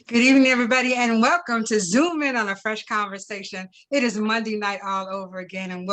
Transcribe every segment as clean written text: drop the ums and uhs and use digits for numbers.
Good evening, everybody, and welcome to Zoom In on a Fresh Conversation. It is Monday night all over again, and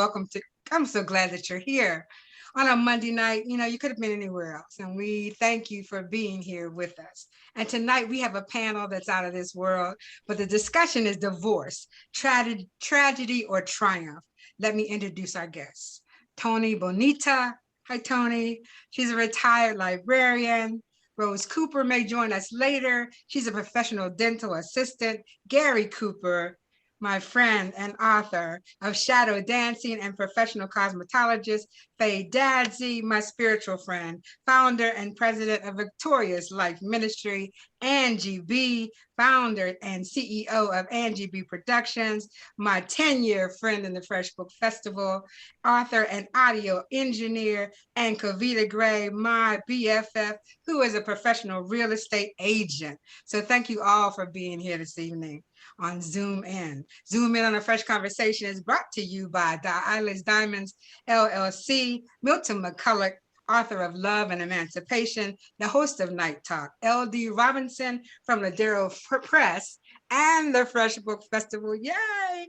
I'm so glad that you're here. On a Monday night, you could have been anywhere else, and we thank you for being here with us. And tonight we have a panel that's out of this world, but the discussion is divorce, tragedy, or triumph. Let me introduce our guests. Toni Bonita. Hi, Toni. She's a retired librarian. Rose Cooper may join us later. She's a professional dental assistant. Gary Cooper, my friend and author of Shadow Dancing and professional cosmetologist. Faye Dadzie, my spiritual friend, founder and president of Victorious Life Ministry. Angie Bee, founder and CEO of Angie Bee Productions, my 10-year friend in the Fresh Book Festival, author and audio engineer, and Covita Grey, my BFF, who is a professional real estate agent. So thank you all for being here this evening on Zoom In. Zoom In on a Fresh Conversation is brought to you by Eyeless Diamonds, LLC, Milton McCulloch, author of Love and Emancipation, the host of Night Talk, L.D. Robinson from Ladero Press, and the Fresh Book Festival. Yay!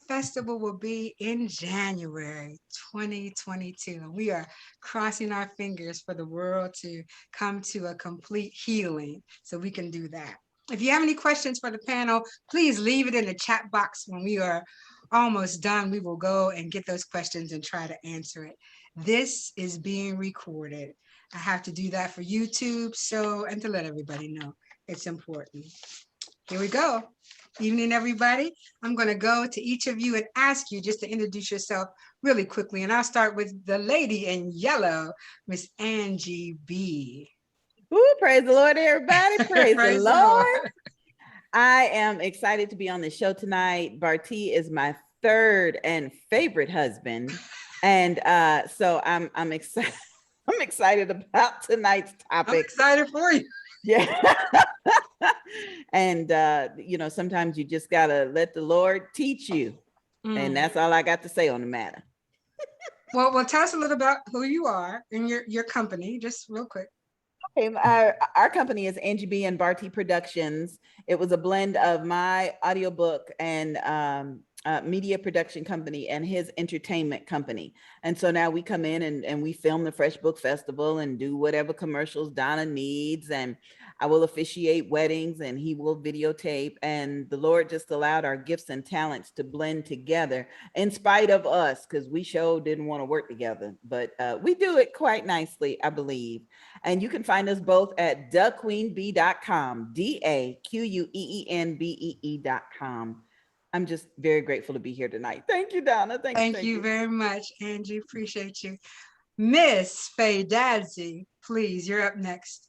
Festival will be in January 2022. And we are crossing our fingers for the world to come to a complete healing so we can do that. If you have any questions for the panel, please leave it in the chat box. When we are almost done, we will go and get those questions and try to answer it. This is being recorded. I have to do that for YouTube, and to let everybody know it's important. Here we go. Evening, everybody. I'm going to go to each of you and ask you just to introduce yourself really quickly. And I'll start with the lady in yellow, Miss Angie Bee. Ooh, praise the Lord, everybody. Praise the Lord. I am excited to be on the show tonight. Barty is my third and favorite husband. And so I'm excited. I'm excited about tonight's topic. I'm excited for you. Yeah. And sometimes you just gotta let the Lord teach you. And that's all I got to say on the matter. Well, tell us a little about who you are and your company, just real quick. Okay, our company is Angie Bee and Barty Productions. It was a blend of my audiobook and media production company and his entertainment company. And so now we come in and we film the Fresh Book Festival and do whatever commercials Donna needs. And I will officiate weddings and he will videotape. And the Lord just allowed our gifts and talents to blend together in spite of us, because we sure didn't want to work together. But we do it quite nicely, I believe. And you can find us both at daqueenbee.com, DAQUEENBEE.com. I'm just very grateful to be here tonight. Thank you, Donna. Thank you very much, Angie. Appreciate you. Miss Faye Dadzie, please, you're up next.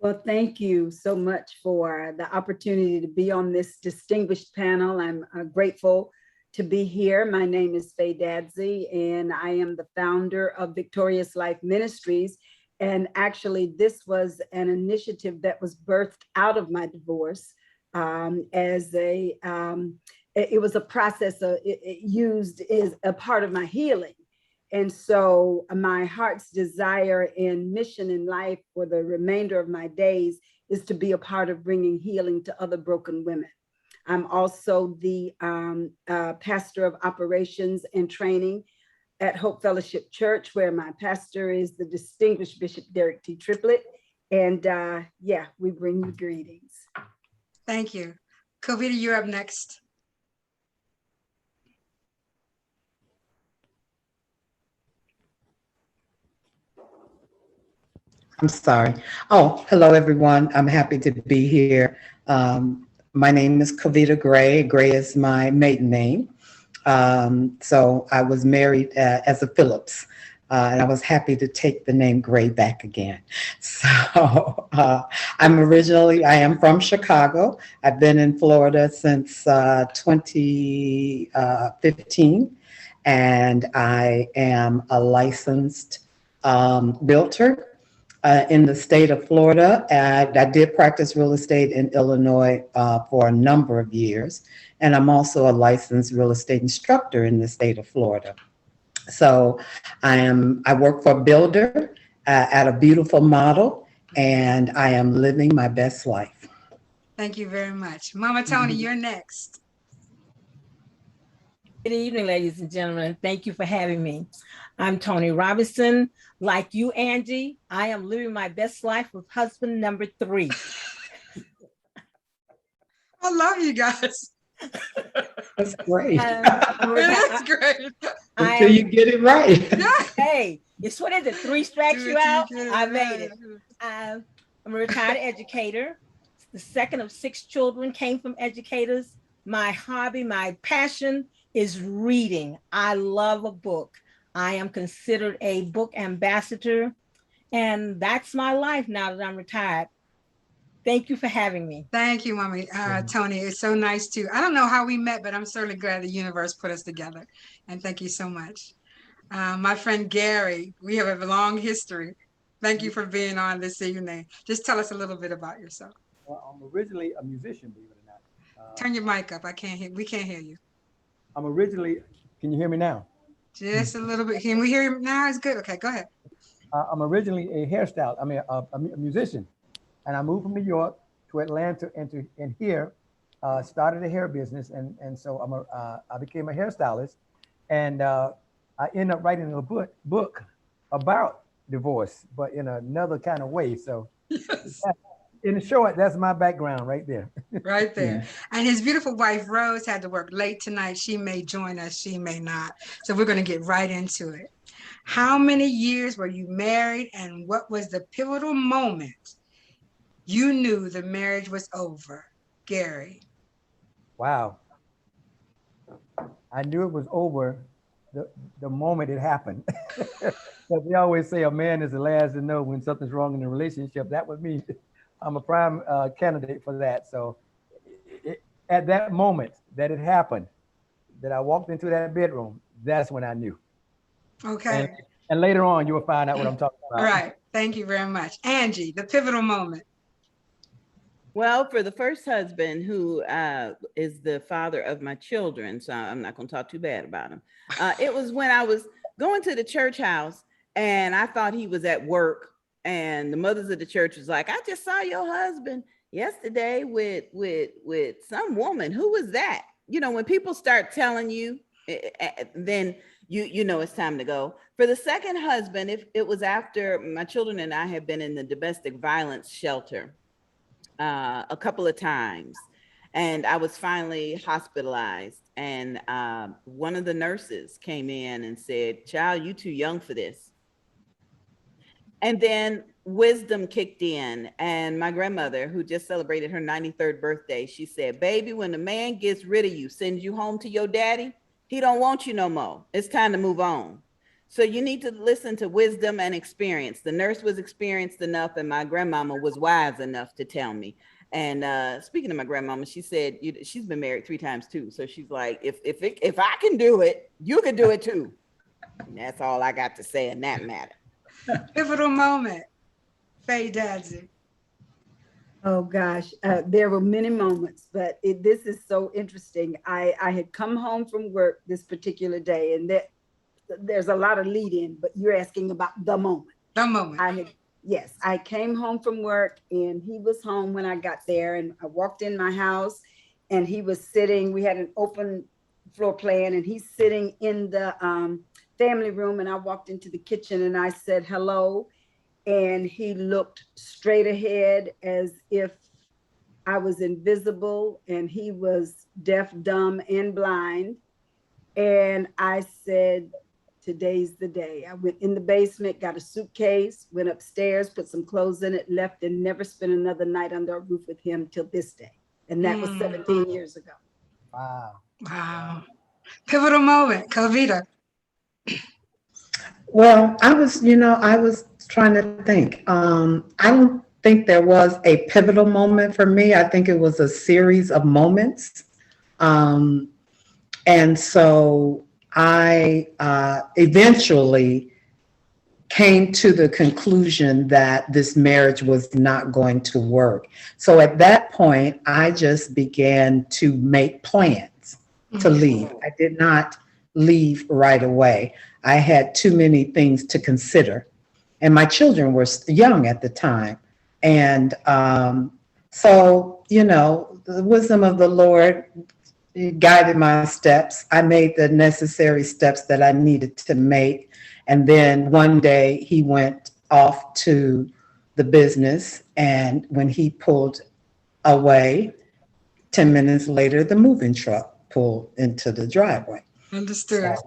Well, thank you so much for the opportunity to be on this distinguished panel. I'm grateful to be here. My name is Faye Dadzie, and I am the founder of Victorious Life Ministries. And actually, this was an initiative that was birthed out of my divorce. It was a process used as a part of my healing. And so my heart's desire and mission in life for the remainder of my days is to be a part of bringing healing to other broken women. I'm also the pastor of operations and training at Hope Fellowship Church, where my pastor is the distinguished Bishop Derek T. Triplett. And we bring you greetings. Thank you. Covita, you're up next. I'm sorry. Oh, hello, everyone. I'm happy to be here. My name is Covita Grey. Grey is my maiden name. So I was married as a Phillips, and I was happy to take the name Grey back again. So I am from Chicago. I've been in Florida since 2015, and I am a licensed realtor in the state of Florida. I did practice real estate in Illinois for a number of years, and I'm also a licensed real estate instructor in the state of Florida. So I work for a builder at a beautiful model, and I am living my best life. Thank you very much. Mama Toni, you're next. Good evening, ladies and gentlemen. Thank you for having me. I'm Toni Robinson. Like you, Angie, I am living my best life with husband number 3. I love you guys. That's great. That's great. Until you get it right. Hey, it's what is it? 3 strikes you out? I made it. Right. I'm a retired educator. The second of 6 children came from educators. My hobby, my passion is reading. I love a book. I am considered a book ambassador, and that's my life now that I'm retired. Thank you for having me. Thank you, Mommy. Toni, it's so nice to, I don't know how we met, but I'm certainly glad the universe put us together. And thank you so much. My friend Gary, we have a long history. Thank you for being on this evening. Just tell us a little bit about yourself. Well, I'm originally a musician, believe it or not. Turn your mic up. We can't hear you. I'm originally, can you hear me now? Just a little bit. Can we hear you now? It's good. Okay, go ahead. I'm originally a hairstylist, a musician. And I moved from New York to Atlanta and here started a hair business. And so I became a hairstylist. And I ended up writing a book about divorce, but in another kind of way. So Yes. in short, that's my background right there. Right there. And his beautiful wife, Rose, had to work late tonight. She may join us, she may not. So we're going to get right into it. How many years were you married, and what was the pivotal moment you knew the marriage was over? Gary. Wow. I knew it was over the moment it happened. But they always say a man is the last to know when something's wrong in the relationship. That was me. I'm a prime candidate for that. So at that moment that it happened, that I walked into that bedroom, that's when I knew. Okay. And later on, you will find out what I'm talking about. All right. Thank you very much. Angie, the pivotal moment. Well, for the first husband, who is the father of my children, so I'm not going to talk too bad about him. It was when I was going to the church house and I thought he was at work. And the mothers of the church was like, I just saw your husband yesterday with some woman. Who was that? You know, when people start telling you, then you know it's time to go. For the second husband, if it was after my children and I had been in the domestic violence shelter a couple of times, and I was finally hospitalized. And one of the nurses came in and said, "Child, you too young for this." And then wisdom kicked in, and my grandmother, who just celebrated her 93rd birthday, she said, "Baby, when the man gets rid of you, sends you home to your daddy, he don't want you no more. It's time to move on." So you need to listen to wisdom and experience. The nurse was experienced enough, and my grandmama was wise enough to tell me. And speaking of my grandmama, she said she's been married 3 times too. So she's like, if I can do it, you can do it too. And that's all I got to say in that matter. Pivotal moment. Faye Dadzie. Oh gosh, there were many moments, but this is so interesting. I had come home from work this particular day, and there's a lot of lead in, but you're asking about the moment. The moment. Yes, I came home from work and he was home when I got there, and I walked in my house and he was sitting, we had an open floor plan, and he's sitting in the family room, and I walked into the kitchen and I said hello, and he looked straight ahead as if I was invisible, and he was deaf, dumb, and blind. And I said, today's the day. I went in the basement, got a suitcase, went upstairs, put some clothes in it, left, and never spent another night under a roof with him till this day. And that was 17 years ago. Wow. Wow. Pivotal moment. Covita. Well, I was trying to think. I don't think there was a pivotal moment for me. I think it was a series of moments. And so I eventually came to the conclusion that this marriage was not going to work. So at that point, I just began to make plans to leave. I did not leave right away. I had too many things to consider, and my children were young at the time. And so the wisdom of the Lord guided my steps. I made the necessary steps that I needed to make. And then one day he went off to the business, and when he pulled away, 10 minutes later, the moving truck pulled into the driveway. Understood. So,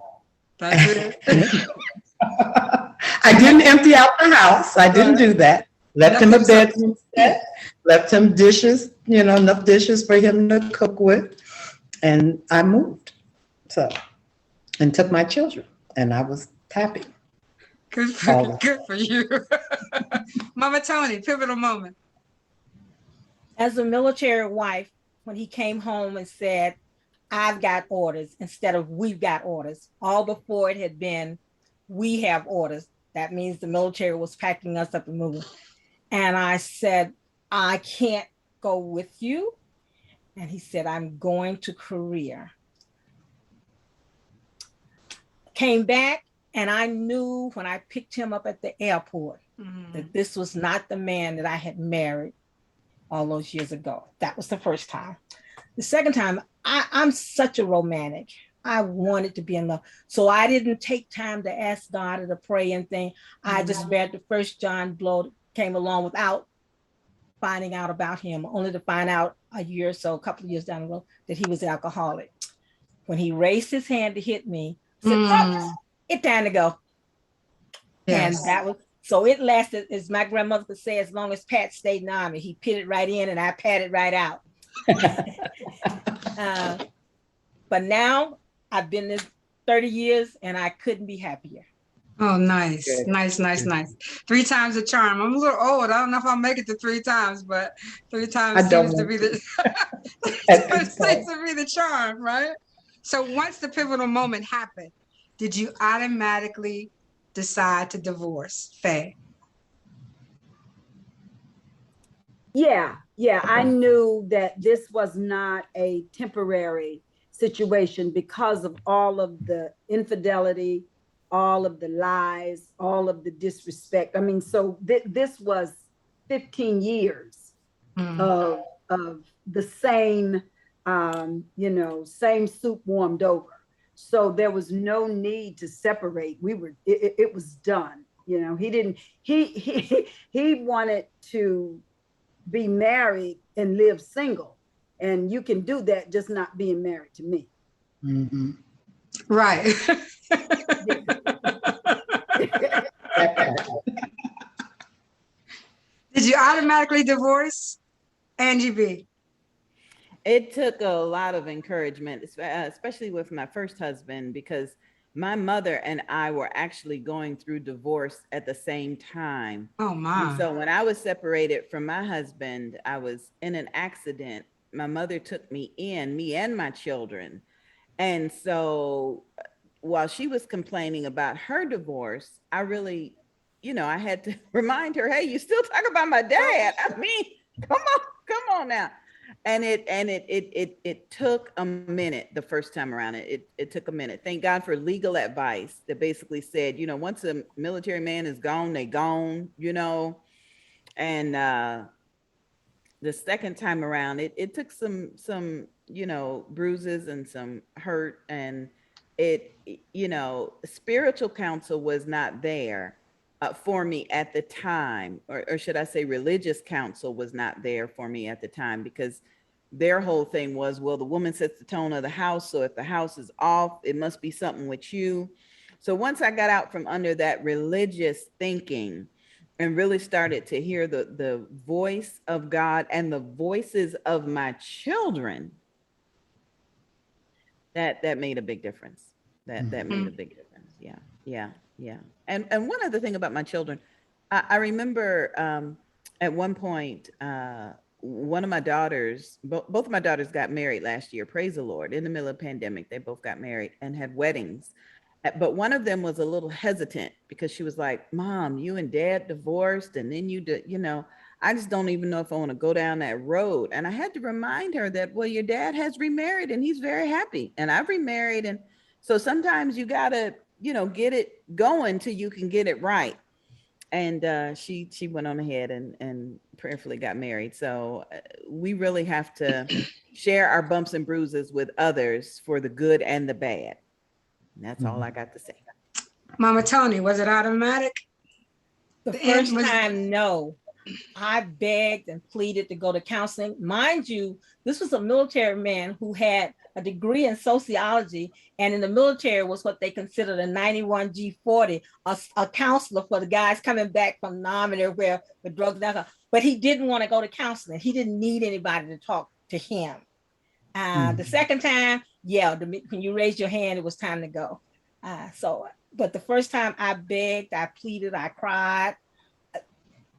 That's it. I didn't empty out the house. I didn't do that. Left him a bedroom set, left him dishes, enough dishes for him to cook with. And I moved. So, and took my children, and I was happy. Good for you. Mama Toni, pivotal moment. As a military wife, when he came home and said, I've got orders instead of we've got orders, all before it had been, we have orders. That means the military was packing us up and moving. And I said, I can't go with you. And he said, I'm going to Korea. Came back, and I knew when I picked him up at the airport that this was not the man that I had married all those years ago. That was the first time. The second time, I'm such a romantic. I wanted to be in love. So I didn't take time to ask God or to pray and think. I just read the 1 John blow came along without finding out about him, only to find out a year or so, a couple of years down the road, that he was alcoholic. When he raised his hand to hit me, I said, "Folks, it's time to go." Yes. And that was, so it lasted, as my grandmother would say, as long as Pat stayed in the Army. He pitted right in and I patted right out. But now I've been this 30 years and I couldn't be happier. Oh, nice. Good. Nice. 3 times the charm. I'm a little old. I don't know if I'll make it to 3 times, but 3 times seems to be the seems to be the charm, right? So once the pivotal moment happened, did you automatically decide to divorce, Faye? Yeah. I knew that this was not a temporary situation because of all of the infidelity, all of the lies, all of the disrespect. I mean, so this was 15 years of the same, same soup warmed over. So there was no need to separate. It was done. He wanted to be married and live single. And you can do that just not being married to me. Mm-hmm. Right. Did you automatically divorce, Angie B? It took a lot of encouragement, especially with my first husband, because my mother and I were actually going through divorce at the same time. Oh, my. And so when I was separated from my husband, I was in an accident. My mother took me and my children. And so while she was complaining about her divorce, I really, I had to remind her, hey, you still talk about my dad. I mean, come on now. And it took a minute the first time around. It took a minute. Thank God for legal advice that basically said, once a military man is gone, they gone, and the second time around, it took some bruises and some hurt, and spiritual counsel was not there for me at the time, or should I say religious counsel was not there for me at the time, because their whole thing was, well, the woman sets the tone of the house. So if the house is off, it must be something with you. So once I got out from under that religious thinking and really started to hear the voice of God and the voices of my children, that made a big difference. That made a big difference. Yeah. And one other thing about my children, I remember at one point, one of my daughters, both of my daughters got married last year, praise the Lord, in the middle of the pandemic. They both got married and had weddings. But one of them was a little hesitant because she was like, Mom, you and Dad divorced, and then I just don't even know if I want to go down that road. And I had to remind her that, well, your dad has remarried and he's very happy, and I've remarried. And so sometimes you got to, get it going till you can get it right. and she went on ahead and prayerfully got married. So we really have to share our bumps and bruises with others for the good and the bad. And that's all I got to say. Mama Toni, was it automatic? The The end first was- time, no. I begged and pleaded to go to counseling. Mind you, this was a military man who had a degree in sociology, and in the military was what they considered a 91 G40, a counselor for the guys coming back from Nam and everywhere with drugs and alcohol. But he didn't want to go to counseling. He didn't need anybody to talk to him. The second time, yeah, when you raised your hand, it was time to go. But the first time I begged, I pleaded, I cried,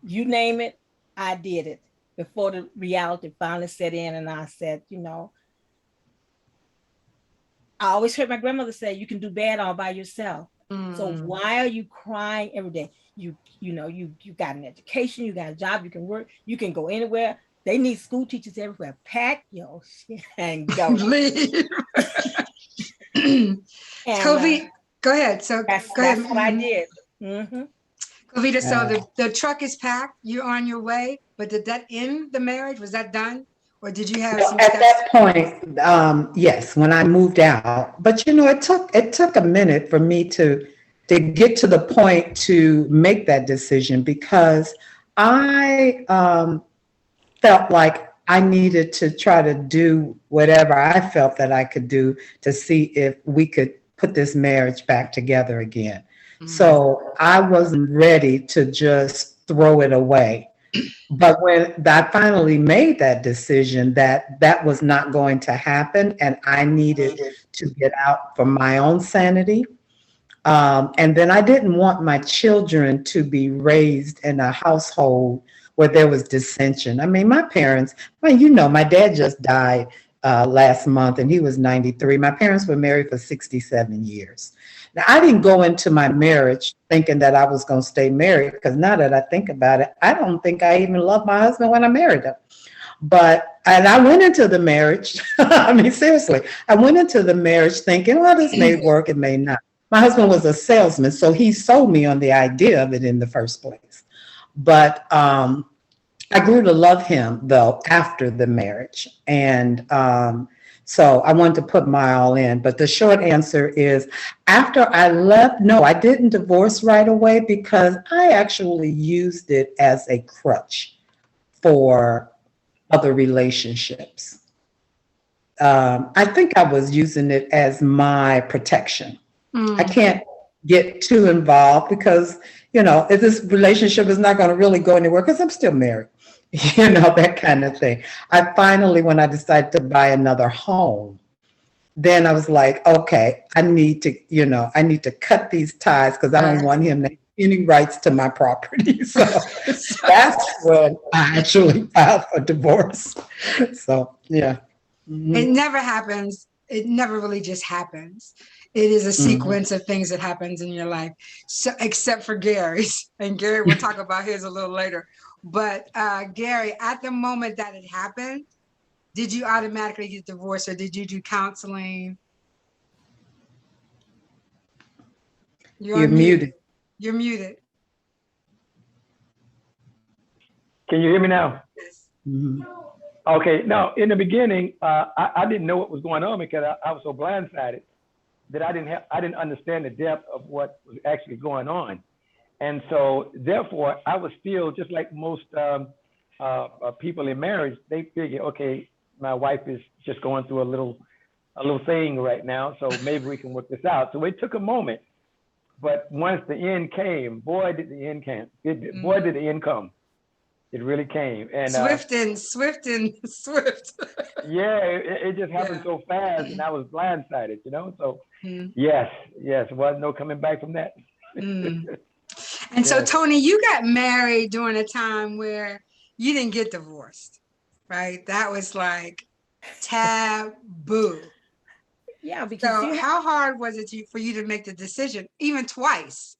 you name it, I did it before the reality finally set in. And I said, you know, I always heard my grandmother say, you can do bad all by yourself. So why are you crying every day? You got an education, you got a job, you can work, you can go anywhere. They need school teachers everywhere. Pack your shit and go. Leave. Covita, go ahead. So That's go ahead. what I did. Mm-hmm. Covita, so the truck is packed, you're on your way, but did that end the marriage? Was that done? Or did you have some At steps? that point, yes, when I moved out, but you know, it took a minute for me to get to the point to make that decision, because I felt like I needed to try to do whatever I felt that I could do to see if we could put this marriage back together again. So I wasn't ready to just throw it away. But when I finally made that decision that was not going to happen, and I needed to get out for my own sanity. And then I didn't want my children to be raised in a household where there was dissension. I mean, my parents, well, you know, my dad just died last month and he was 93. My parents were married for 67 years. Now, I didn't go into my marriage thinking that I was going to stay married, because now that I think about it, I don't think I even loved my husband when I married him. And I went into the marriage, I mean, seriously, I went into the marriage thinking, well, this may work, it may not. My husband was a salesman, so he sold me on the idea of it in the first place. But I grew to love him, though, after the marriage. And so I wanted to put my all in. But the short answer is, after I left, no, I didn't divorce right away, because I actually used it as a crutch for other relationships. I think I was using it as my protection. I can't get too involved because, you know, if this relationship is not going to really go anywhere, because I'm still married, you know, that kind of thing. I finally, when I decided to buy another home, then I was like, okay, I need to cut these ties, because I don't want him to have any rights to my property. So that's when I actually filed for divorce. So, yeah. It never happens. It never really just happens. It is a sequence of things that happens in your life, so except for Gary's. And Gary, we'll talk about his a little later. But Gary, at the moment that it happened, did you automatically get divorced, or did you do counseling? You're muted. You're muted. Can you hear me now? Yes. Okay. Now, in the beginning, I didn't know what was going on, because I was so blindsided that I didn't understand the depth of what was actually going on. And so therefore I was still, just like most people in marriage, they figure, okay, my wife is just going through a little thing right now, so maybe we can work this out. So it took a moment, but once the end came, boy, did the end come. Boy, did the end come. It really came. And Swift. Yeah, it just happened so fast, and I was blindsided, you know? So yes, was no coming back from that. And so, Toni, you got married during a time where you didn't get divorced, right? That was like taboo. Yeah, because so how hard was it for you to make the decision, even twice?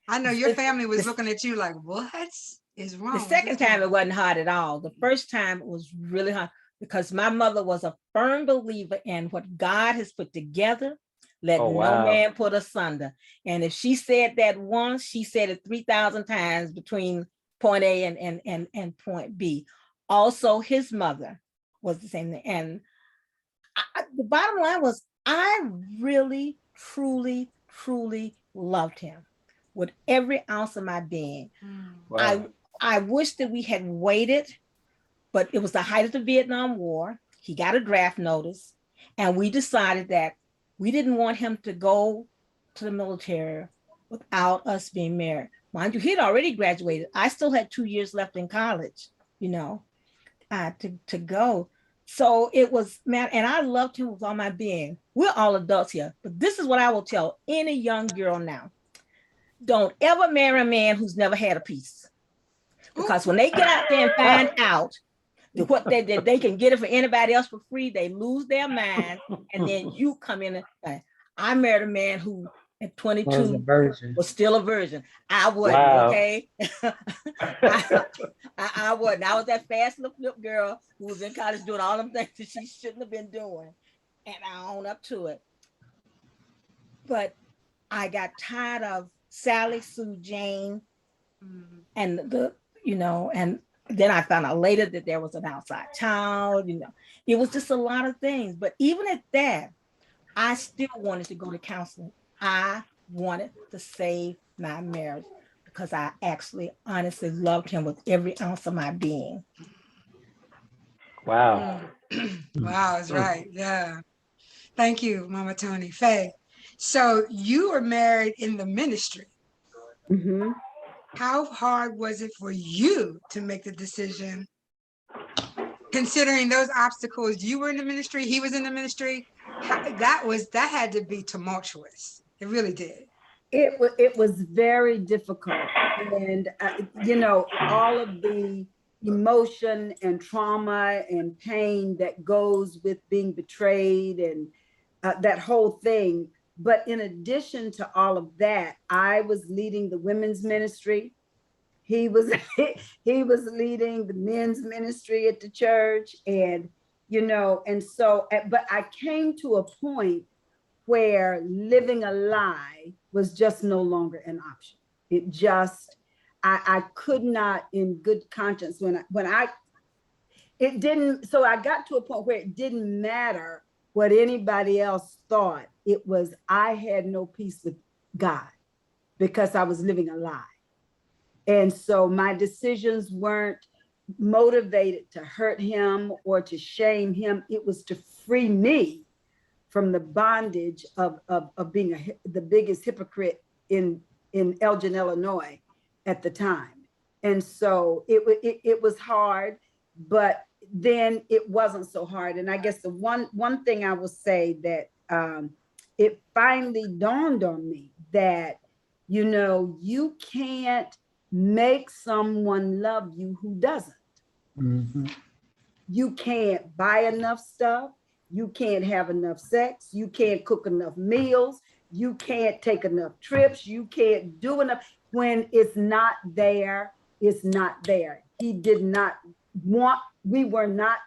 I know your family was looking at you like, what is wrong? The second time it wasn't hard at all. The first time it was really hard, because my mother was a firm believer in what God has put together. Let Oh, no wow. man put asunder. And if she said that once, she said it 3,000 times between point A and point B. Also, his mother was the same thing. And the bottom line was, I really, truly, truly loved him with every ounce of my being. Wow. I wish that we had waited, but it was the height of the Vietnam War. He got a draft notice, and we decided that we didn't want him to go to the military without us being married. Mind you, he'd already graduated. I still had 2 years left in college, you know, to go. So it was, man, and I loved him with all my being. We're all adults here, but this is what I will tell any young girl now. Don't ever marry a man who's never had a piece. Because when they get out there and find out that what they can get it for anybody else for free, they lose their mind. And then you come in and I married a man who at 22 was still a virgin. I wasn't, Wow. okay? I wasn't. I was that fast little girl who was in college doing all them things that she shouldn't have been doing. And I own up to it. But I got tired of Sally, Sue, Jane, and and then I found out later that there was an outside child, it was just a lot of things. But even at that, I still wanted to go to counseling. I wanted to save my marriage because I actually honestly loved him with every ounce of my being. Wow. Wow, that's right. Yeah. Thank you, Mama Toni. Faye, so you were married in the ministry. Mhm. How hard was it for you to make the decision, considering those obstacles? You were in the ministry, he was in the ministry. That had to be tumultuous. It really did. It was very difficult, and all of the emotion and trauma and pain that goes with being betrayed and that whole thing. But in addition to all of that, I was leading the women's ministry. He was he was leading the men's ministry at the church, and and so, but I came to a point where living a lie was just no longer an option. It just, I could not in good conscience it didn't, so I got to a point where it didn't matter what anybody else thought. It was, I had no peace with God because I was living a lie. And so my decisions weren't motivated to hurt him or to shame him. It was to free me from the bondage of being the biggest hypocrite in Elgin, Illinois at the time. And so it was hard, but then it wasn't so hard. And I guess the one thing I will say that it finally dawned on me that, you can't make someone love you who doesn't. Mhm. You can't buy enough stuff. You can't have enough sex. You can't cook enough meals. You can't take enough trips. You can't do enough. When it's not there, it's not there. He did not want, we were not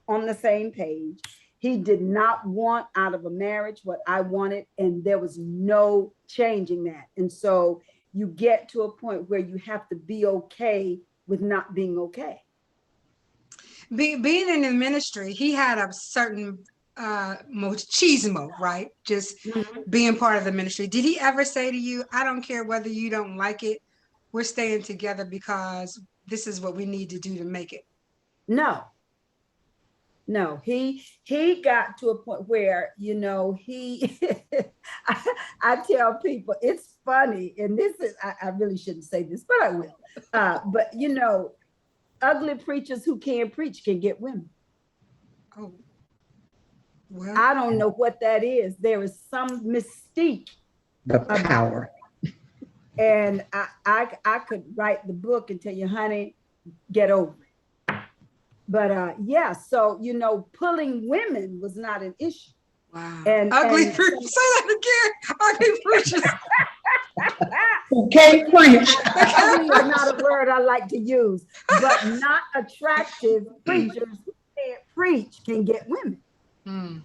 on the same page. He did not want out of a marriage what I wanted, and there was no changing that. And so you get to a point where you have to be okay with not being okay. Being in the ministry, he had a certain machismo, right? Just being part of the ministry. Did he ever say to you, I don't care whether you don't like it, we're staying together because this is what we need to do to make it? No, he got to a point where, he, I tell people, it's funny, and this is, I really shouldn't say this, but I will. But ugly preachers who can't preach can get women. Oh, well, I don't know what that is. There is some mystique. The power. And I could write the book and tell you, honey, get over it. But yeah, so pulling women was not an issue. wow. And Ugly preachers. Say that again. Ugly preachers. Who can't preach. Ugly is not a word I like to use, but not attractive preachers who can't preach can get women.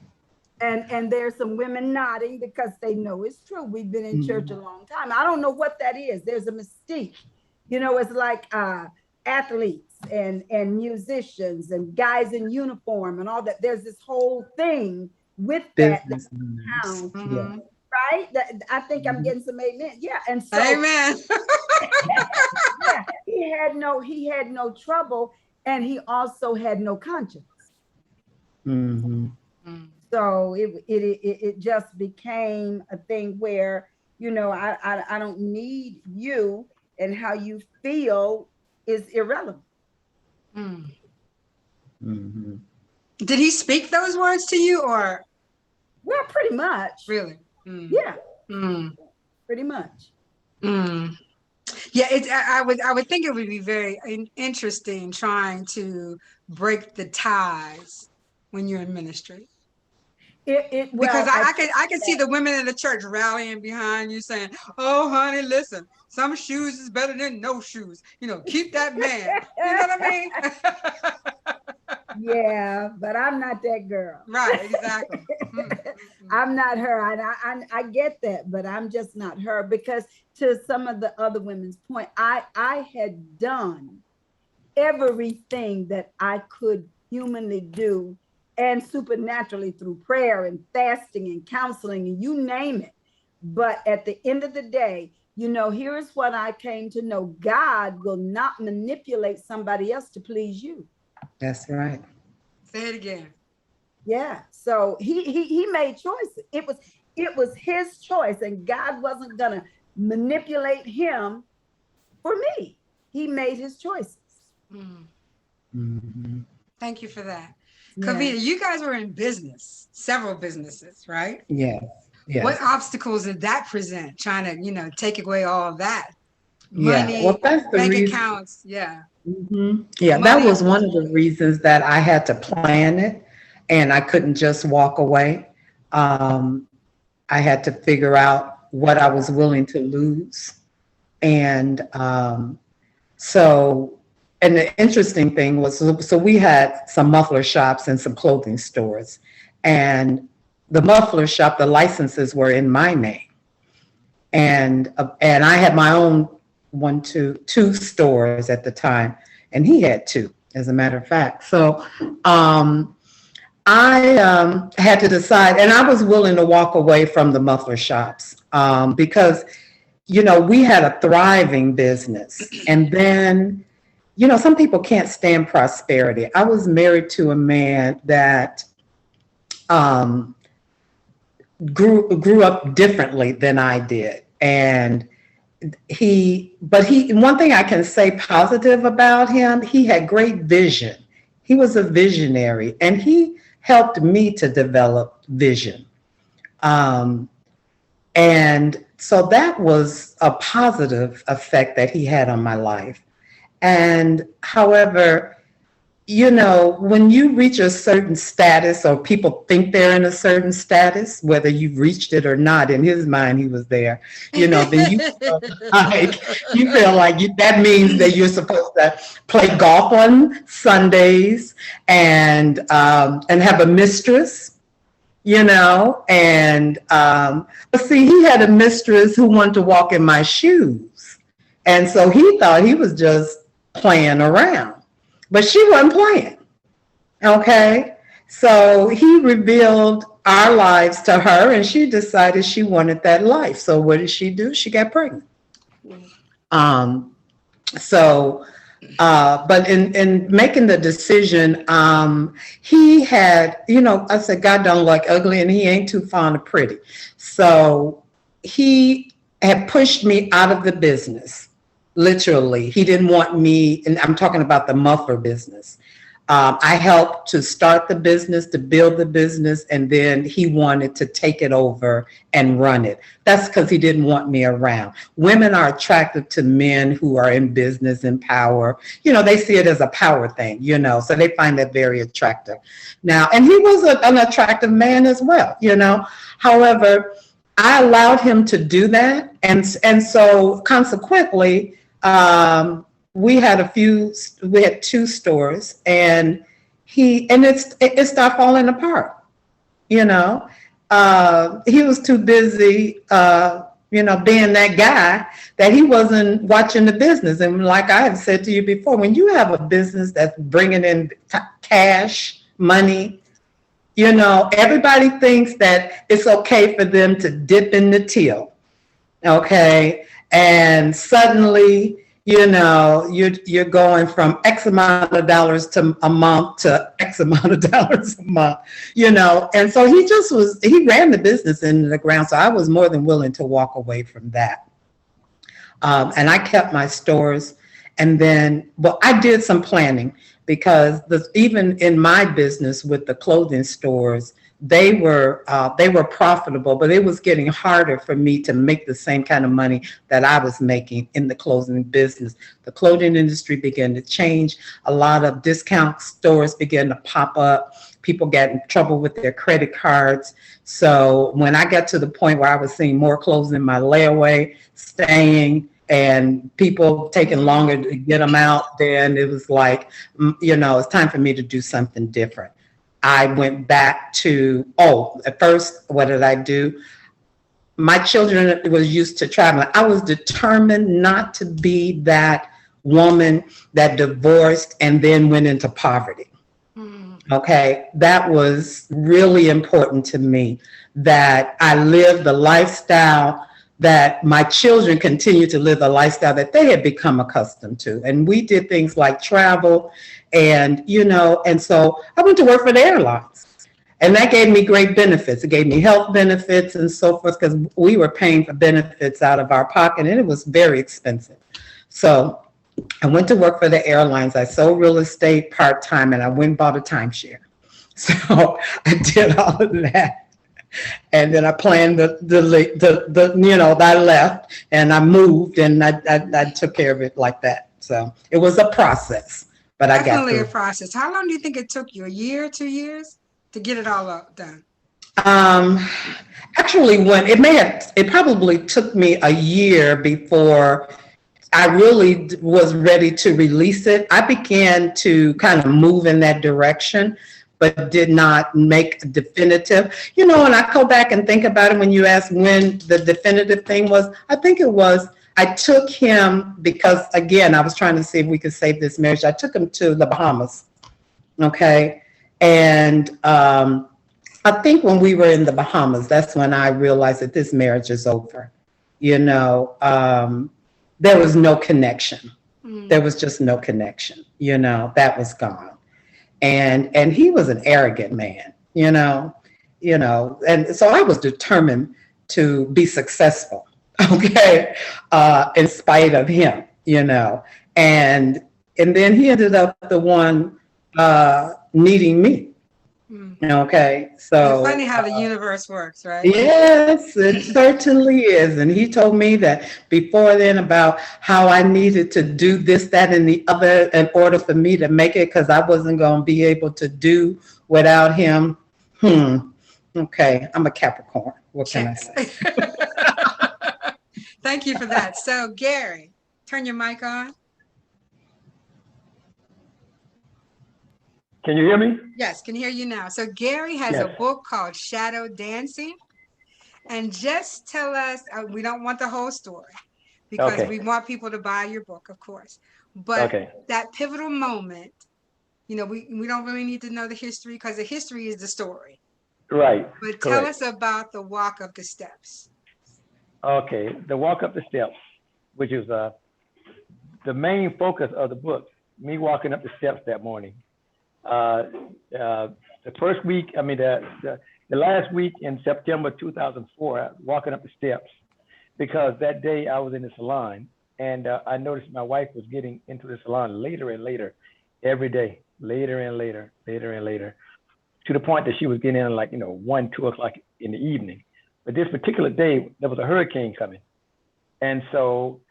And there's some women nodding because they know it's true. We've been in church a long time. I don't know what that is. There's a mystique. You know, it's like athletes and musicians and guys in uniform and all that. There's this whole thing with that. Yeah. Right? I think I'm getting some amen. Yeah. And so Amen. yeah, he had no trouble, and he also had no conscience. Mm-hmm. So it just became a thing where, you know, I don't need you, and how you feel is irrelevant. Mm-hmm. Did he speak those words to you, or? Well, pretty much. Really? Yeah. Pretty much. Yeah, I would think it would be very interesting trying to break the ties when you're in ministry. Because I can see the women in the church rallying behind you saying, "Oh, honey, listen, some shoes is better than no shoes. You know, keep that man." You know what I mean? Yeah, but I'm not that girl. Right, exactly. I'm not her. I get that, but I'm just not her, because to some of the other women's point, I had done everything that I could humanly do, and supernaturally through prayer and fasting and counseling and you name it. But at the end of the day, you know, here's what I came to know: God will not manipulate somebody else to please you. That's right. Say it again. Yeah. So he made choices. It was his choice, and God wasn't gonna manipulate him for me. He made his choices. Mm-hmm. Thank you for that. Yeah. Covita, you guys were in business, several businesses, right? Yes. Yes. What obstacles did that present? Trying to, you know, take away all of that money, Yeah. Well, that's the bank reason. accounts. Yeah. Mm-hmm. Yeah, Money. that was one of the reasons that I had to plan it, and I couldn't just walk away. I had to figure out what I was willing to lose. And and the interesting thing was, so we had some muffler shops and some clothing stores, and the muffler shop, the licenses were in my name, and I had my own two stores at the time, and he had two, as a matter of fact. So I had to decide, and I was willing to walk away from the muffler shops because, you know, we had a thriving business. And then, you know, some people can't stand prosperity. I was married to a man that grew up differently than I did. And one thing I can say positive about him, he had great vision. He was a visionary, and he helped me to develop vision. And so that was a positive effect that he had on my life. And however, you know, when you reach a certain status, or people think they're in a certain status, whether you've reached it or not, in his mind, he was there, you know, then you feel like that means that you're supposed to play golf on Sundays and have a mistress, you know, and but see, he had a mistress who wanted to walk in my shoes. And so he thought he was just playing around. But she wasn't playing, okay? So he revealed our lives to her, and she decided she wanted that life. So what did she do? She got pregnant. But in making the decision, he had, you know, I said, God don't like ugly, and he ain't too fond of pretty. So he had pushed me out of the business. Literally, he didn't want me, and I'm talking about the muffler business. I helped to start the business, to build the business, and then he wanted to take it over and run it. That's because he didn't want me around. Women are attracted to men who are in business and power. You know, they see it as a power thing, you know, so they find that very attractive. Now, and he was an attractive man as well, you know. However, I allowed him to do that. And so consequently, we had two stores, and it started falling apart. you know. He was too busy, being that guy that he wasn't watching the business. And like I have said to you before, when you have a business that's bringing in cash, money, everybody thinks that it's okay for them to dip in the till. Okay. And suddenly, you're going from X amount of dollars to a month to X amount of dollars a month, and so he ran the business into the ground. So I was more than willing to walk away from that. And I kept my stores. And then, I did some planning because even in my business with the clothing stores, they were profitable, but it was getting harder for me to make the same kind of money that I was making in the clothing business. The clothing industry began to change. A lot of discount stores began to pop up. People got in trouble with their credit cards. So when I got to the point where I was seeing more clothes in my layaway, staying, and people taking longer to get them out, then it was like, it's time for me to do something different. I went back to, at first, what did I do? My children was used to traveling. I was determined not to be that woman that divorced and then went into poverty. Okay, that was really important to me, that I lived the lifestyle that my children continue to live the lifestyle that they had become accustomed to. And we did things like travel and so I went to work for the airlines, and that gave me great benefits. It gave me health benefits and so forth, because we were paying for benefits out of our pocket, and it was very expensive. So I went to work for the airlines. I sold real estate part-time, and I went and bought a timeshare. So I did all of that. And then I planned I left and I moved, and I took care of it like that. So it was a process, but I got through. Definitely a process. How long do you think it took you? A year, 2 years to get it all done? Actually, it probably took me a year before I really was ready to release it. I began to kind of move in that direction, but did not make definitive. And I go back and think about it when you ask when the definitive thing was. I think it was, I took him because, again, I was trying to see if we could save this marriage. I took him to the Bahamas, okay? And I think when we were in the Bahamas, that's when I realized that this marriage is over. There was no connection. There was just no connection, that was gone. And he was an arrogant man, and so I was determined to be successful, okay, in spite of him, and then he ended up the one needing me. Okay, so it's funny how the universe works, right? Yes, it certainly is. And he told me that before then about how I needed to do this, that, and the other in order for me to make it, because I wasn't going to be able to do without him. Okay, I'm a Capricorn. What can I say? Thank you for that. So, Gary, turn your mic on. Can you hear me? Yes, can hear you now. So Gary has a book called Shadow Dancing. And just tell us, we don't want the whole story because we want people to buy your book, of course. But that pivotal moment, we don't really need to know the history because the history is the story. Right. But tell us about the walk up the steps. Okay, the walk up the steps, which is the main focus of the book, me walking up the steps that morning. The first week, the last week in September 2004, walking up the steps, because that day I was in the salon and I noticed my wife was getting into the salon later and later, every day, later and later, to the point that she was getting in 1, 2 o'clock in the evening. But this particular day, there was a hurricane coming. And so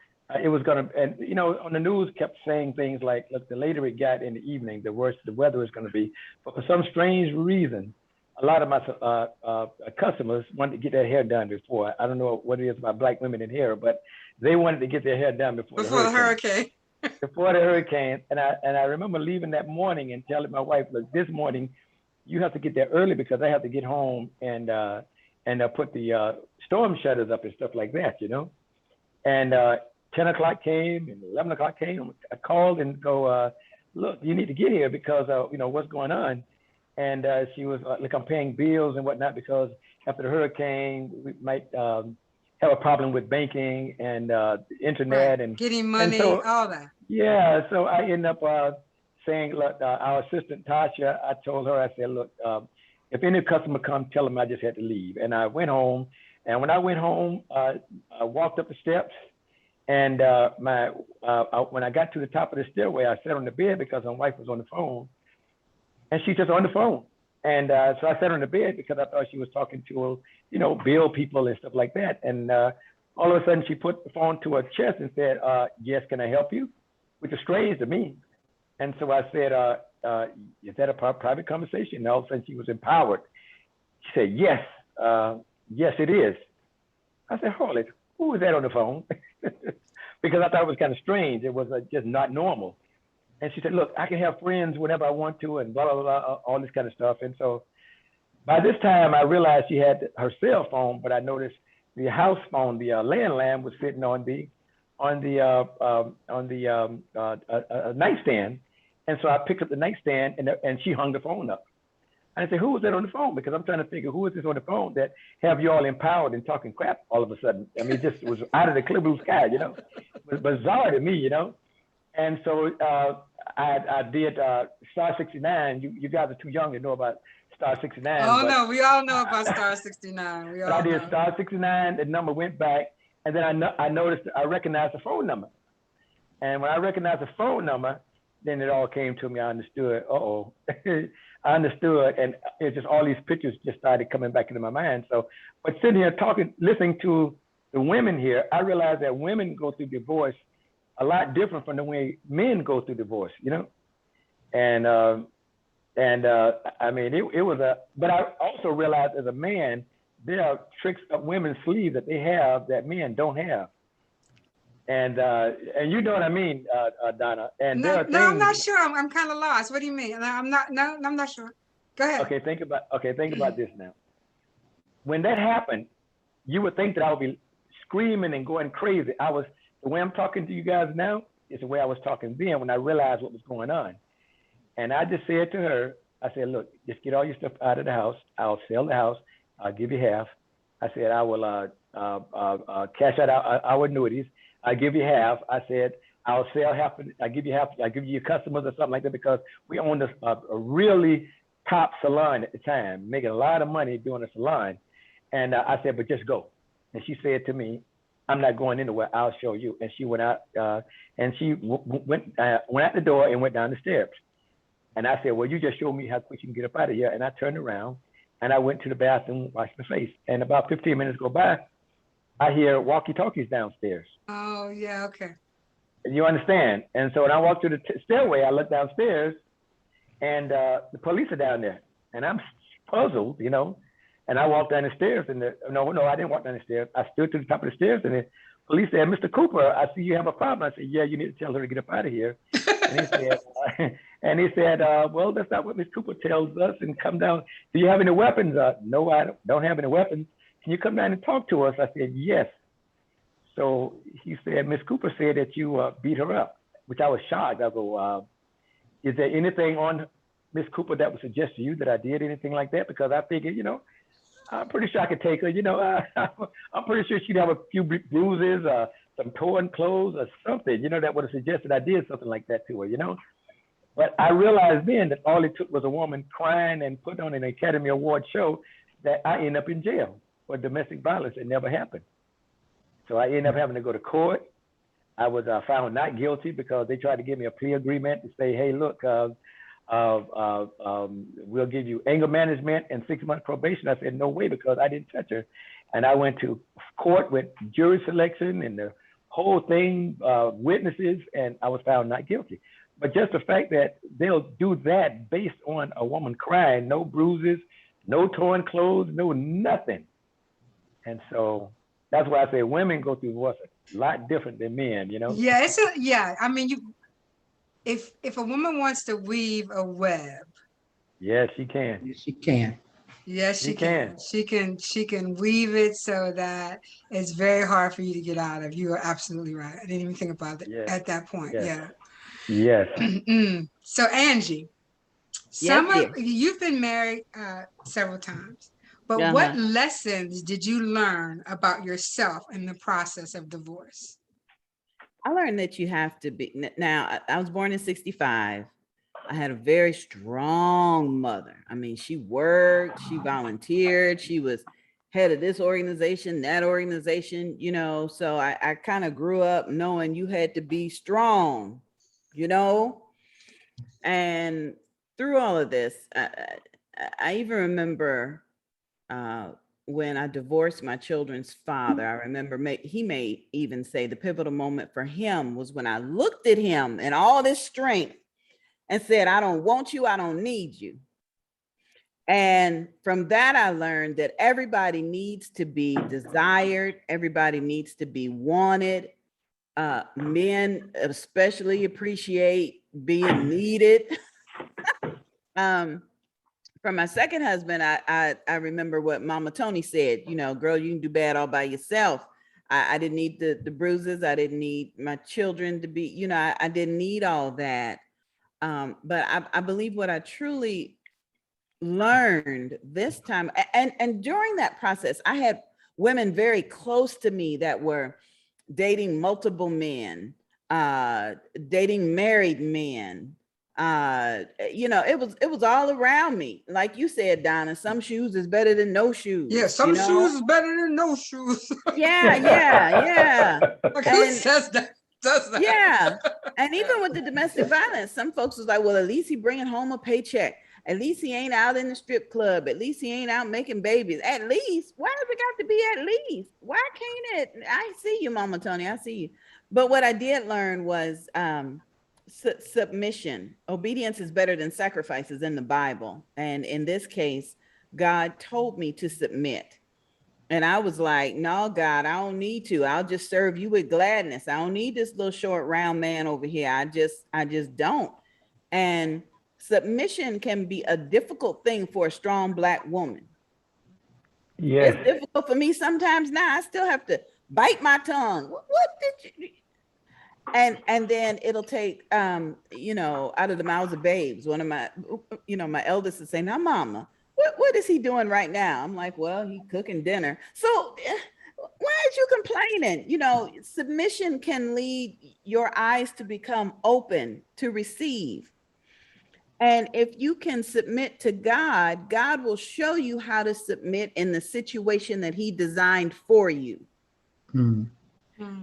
it was going to, and on the news kept saying things like, look, the later it got in the evening, the worse the weather is going to be. But for some strange reason, a lot of my customers wanted to get their hair done before. I don't know what it is about black women in hair, but they wanted to get their hair done before the hurricane. Before the hurricane. And I remember leaving that morning and telling my wife, look, this morning you have to get there early because I have to get home and put the storm shutters up and stuff like that, you know. And 10 o'clock came and 11 o'clock came. I called and go, look, you need to get here because, you know, what's going on? And she was like, I'm paying bills and whatnot because after the hurricane, we might have a problem with banking and internet and getting money, and so, all that. Yeah, so I end up saying, look, our assistant Tasha, I told her, I said, look, if any customer comes, tell them I just had to leave. And I went home. And when I went home, I walked up the steps. And when I got to the top of the stairway, I sat on the bed because my wife was on the phone. And she's just on the phone. And so I sat on the bed because I thought she was talking to, you know, bill people and stuff like that. And all of a sudden, she put the phone to her chest and said, yes, can I help you? Which is strange to me. And so I said, is that a private conversation? And all of a sudden she was empowered. She said, yes, yes, it is. I said, holy, who was that on the phone? Because I thought it was kind of strange. It was just not normal. And she said, look, I can have friends whenever I want to and blah, blah, blah, all this kind of stuff. And so by this time I realized she had her cell phone, but I noticed the house phone, the landline was sitting on the nightstand. And so I picked up the nightstand and she hung the phone up. And I said, who was that on the phone? Because I'm trying to figure who is this on the phone that have you all empowered and talking crap all of a sudden. I mean, it just was out of the clear blue sky, you know. It was bizarre to me, you know. And so I did Star 69. You guys are too young to know about Star 69. Oh, no, we all know about Star 69. We all I did know. Star 69, the number went back. And then I noticed, I recognized the phone number. And when I recognized the phone number, then it all came to me. I understood. Uh-oh. I understood. And it's just all these pictures just started coming back into my mind. So, but sitting here talking, listening to the women here, I realized that women go through divorce a lot different from the way men go through divorce, you know? And I mean, it was but I also realized as a man, there are tricks up women's sleeves that they have that men don't have. And you know what I mean, Donna. And No, there are things, I'm not sure. I'm kind of lost. What do you mean? I'm not sure. Go ahead. Okay, think about this now. When that happened, you would think that I would be screaming and going crazy. The way I'm talking to you guys now is the way I was talking then when I realized what was going on. And I just said to her, I said, look, just get all your stuff out of the house. I'll sell the house. I'll give you half. I said, I will cash out our annuities. I'll give you half. I said, I'll sell half. I'll give you half. I'll give you your customers or something like that because we owned a really top salon at the time, making a lot of money doing a salon. And I said, but just go. And she said to me, I'm not going anywhere. I'll show you. And she went out and she went out the door and went down the steps. And I said, well, you just showed me how quick you can get up out of here. And I turned around and I went to the bathroom, washed my face. And about 15 minutes go by, I hear walkie-talkies downstairs. Oh, yeah, okay. You understand? And so when I walked to the stairway, I looked downstairs and the police are down there. And I'm puzzled, you know. And I walked down the stairs and no, I didn't walk down the stairs. I stood to the top of the stairs and the police said, Mr. Cooper, I see you have a problem. I said, yeah, you need to tell her to get up out of here. And he said, well, that's not what Ms. Cooper tells us and come down. Do you have any weapons? No, I don't have any weapons. Can you come down and talk to us? I said, yes. So he said, Ms. Cooper said that you beat her up, which I was shocked. I go, is there anything on Ms. Cooper that would suggest to you that I did anything like that? Because I figured, you know, I'm pretty sure I could take her, you know, I'm pretty sure she'd have a few bruises, some torn clothes or something, you know, that would have suggested I did something like that to her, you know. But I realized then that all it took was a woman crying and put on an Academy Award show that I end up in jail for domestic violence. It never happened. So I ended up having to go to court. I was found not guilty because they tried to give me a plea agreement to say, hey, look, we'll give you anger management and 6-month probation. I said, no way, because I didn't touch her. And I went to court with jury selection and the whole thing, witnesses, and I was found not guilty. But just the fact that they'll do that based on a woman crying, no bruises, no torn clothes, no nothing. And so that's why I say women go through divorce a lot different than men, you know? Yeah, I mean, if a woman wants to weave a web, Yes, she can. Yes, she can. Yes, She she can. She can weave it so that it's very hard for you to get out of. You are absolutely right. I didn't even think about it Yes. at that point. Yes. Yeah. Yes. So Angie, Yes, dear. you've been married several times, but what Uh-huh. lessons did you learn about yourself in the process of divorce? I learned that you have to be, now I was born in 65. I had a very strong mother. I mean, she worked, she volunteered, she was head of this organization, that organization, you know. So I kind of grew up knowing you had to be strong, you know. And through all of this, I even remember when I divorced my children's father. I remember he may even say the pivotal moment for him was when I looked at him and all this strength and said, I don't want you, I don't need you. And from that, I learned that everybody needs to be desired, everybody needs to be wanted. Men especially appreciate being needed. From my second husband, I remember what Mama Toni said, you know, girl, you can do bad all by yourself. I didn't need the bruises. I didn't need my children to be, you know, I didn't need all that. But I believe what I truly learned this time, and during that process, I had women very close to me that were dating multiple men, dating married men. You know, it was all around me. Like you said, Donna, some shoes is better than no shoes. Yeah, some shoes is better than no shoes. Yeah. Like, who says that? Does that? Yeah. And even with the domestic violence, some folks was like, well, at least he bringing home a paycheck. At least he ain't out in the strip club. At least he ain't out making babies. At least. Why does it got to be at least? Why can't it? I see you, Mama Toni. I see you. But what I did learn was submission. Obedience is better than sacrifices in the Bible. And in this case, God told me to submit. And I was like, no, God, I don't need to. I'll just serve you with gladness. I don't need this little short round man over here. I just don't. And submission can be a difficult thing for a strong Black woman. Yes. It's difficult for me sometimes now. I still have to bite my tongue. What did you? And then it'll take, you know, out of the mouths of babes. One of my, you know, my eldest is saying, now, Mama, what is he doing right now? I'm like, well, he's cooking dinner. So why are you complaining? You know, submission can lead your eyes to become open to receive. And if you can submit to God, God will show you how to submit in the situation that he designed for you. Mm.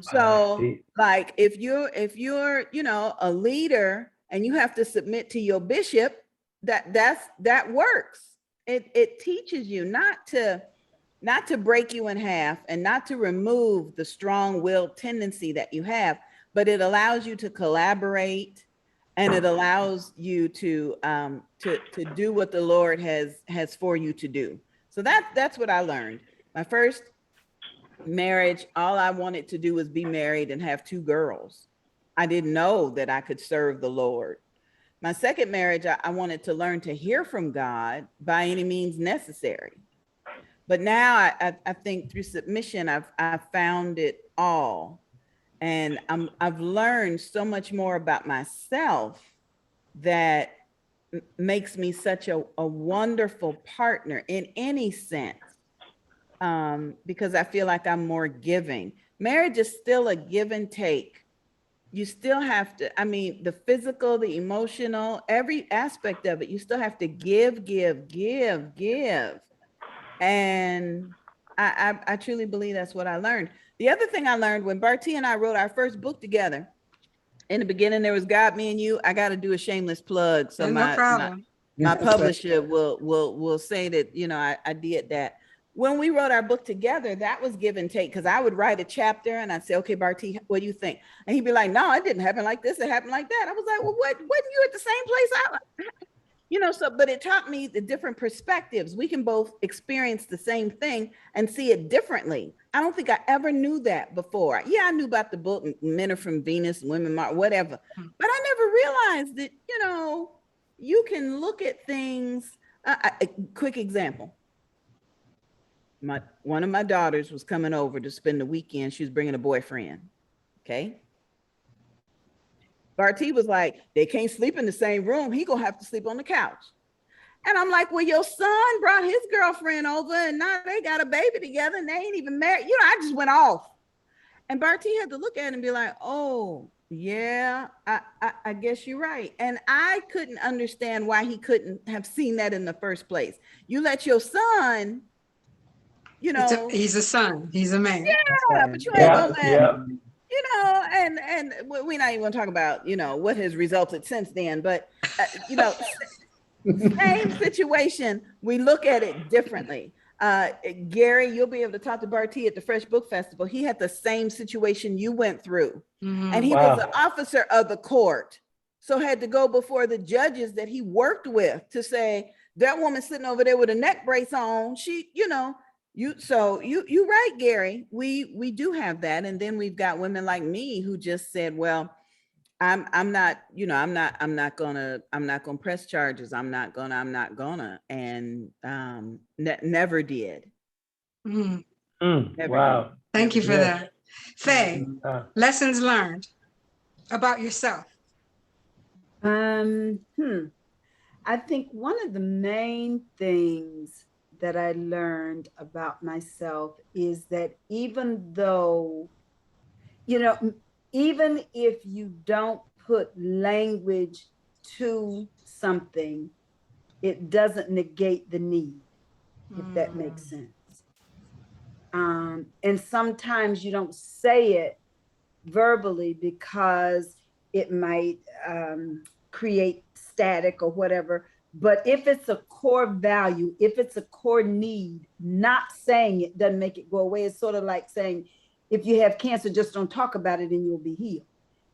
So like if you're, you know, a leader and you have to submit to your bishop, that works. It teaches you not to break you in half and not to remove the strong-willed tendency that you have, but it allows you to collaborate and it allows you to do what the Lord has for you to do. So that's what I learned. My first marriage, all I wanted to do was be married and have 2 girls. I didn't know that I could serve the Lord. My second marriage, I wanted to learn to hear from God by any means necessary. But now I think through submission, I've found it all. And I've learned so much more about myself that makes me such a wonderful partner in any sense. Because I feel like I'm more giving. Marriage is still a give and take. You still have to, I mean, the physical, the emotional, every aspect of it, you still have to give. And I truly believe that's what I learned. The other thing I learned when Barty and I wrote our first book together, in the beginning, there was God, Me, and You. I got to do a shameless plug. So No problem. my publisher will say that, you know, I did that. When we wrote our book together, that was give and take, because I would write a chapter and I'd say, okay, Barty, what do you think? And he'd be like, no, it didn't happen like this. It happened like that. I was like, well, wasn't you at the same place? You know, so, but it taught me the different perspectives. We can both experience the same thing and see it differently. I don't think I ever knew that before. Yeah, I knew about the book, Men Are From Venus, Women Are, whatever. But I never realized that, you know, you can look at things. A quick example. One of my daughters was coming over to spend the weekend. She was bringing a boyfriend. Okay. Barty was like, they can't sleep in the same room. He gonna have to sleep on the couch. And I'm like, well, your son brought his girlfriend over and now they got a baby together and they ain't even married. You know, I just went off. And Barty had to look at it and be like, oh, yeah, I guess you're right. And I couldn't understand why he couldn't have seen that in the first place. You let your son, you know. He's a son, he's a man. Yeah, but you ain't gonna let, you know, and we're not even gonna talk about, you know, what has resulted since then, but, you know, same situation, we look at it differently. Gary, you'll be able to talk to Barty at the Fresh Book Festival. He had the same situation you went through. And he was an officer of the court. So had to go before the judges that he worked with to say, that woman sitting over there with a neck brace on, she, you know, you're right, Gary. We do have that. And then we've got women like me who just said, well, I'm not gonna press charges. I'm not gonna, and never did. Wow. Thank you for that. Faye, lessons learned about yourself. I think one of the main things that I learned about myself is that even though, you know, even if you don't put language to something, it doesn't negate the need, if that makes sense. And sometimes you don't say it verbally because it might create static or whatever. But if it's a core value, if it's a core need, not saying it doesn't make it go away. It's sort of like saying, if you have cancer, just don't talk about it and you'll be healed.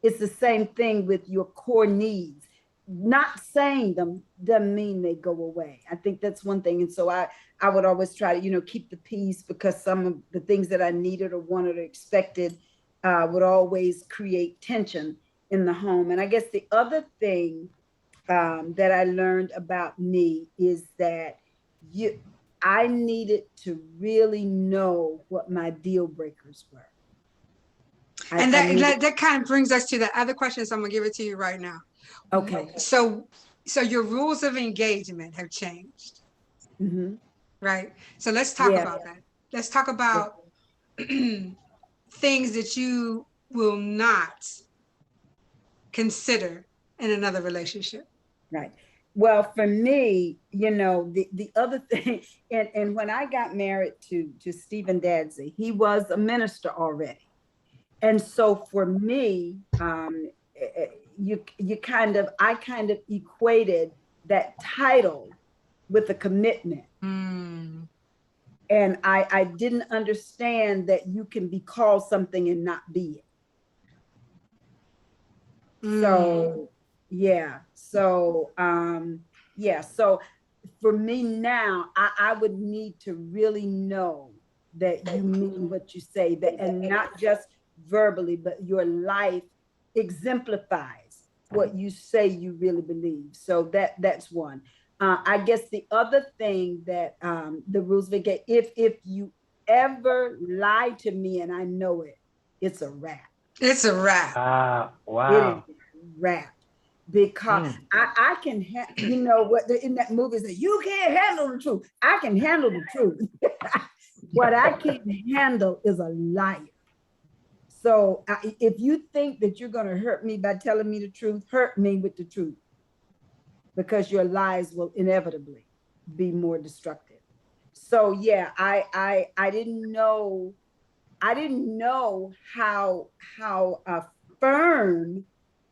It's the same thing with your core needs. Not saying them doesn't mean they go away. I think that's one thing. And so I would always try to, you know, keep the peace, because some of the things that I needed or wanted or expected would always create tension in the home. And I guess the other thing that I learned about me is that I needed to really know what my deal breakers were. And that kind of brings us to the other question, so I'm gonna give it to you right now. Okay. So your rules of engagement have changed, right? So let's talk about that. Let's talk about things that you will not consider in another relationship. Right. Well, for me, you know, the other thing, and when I got married to Stephen Dadzie, he was a minister already. And so for me, I kind of equated that title with a commitment. And I didn't understand that you can be called something and not be it. So, yeah. So, so for me now, I would need to really know that you mean what you say, that, and not just verbally, but your life exemplifies what you say you really believe. So that's one. I guess the other thing that the rules of engagement, if you ever lie to me and I know it, it's a wrap. It's a wrap. Wow. It is a wrap. Because I can, you know what, in that movie is that you can't handle the truth. I can handle the truth. What I can't handle is a liar. So if you think that you're going to hurt me by telling me the truth, hurt me with the truth, because your lies will inevitably be more destructive. So yeah, I didn't know how firm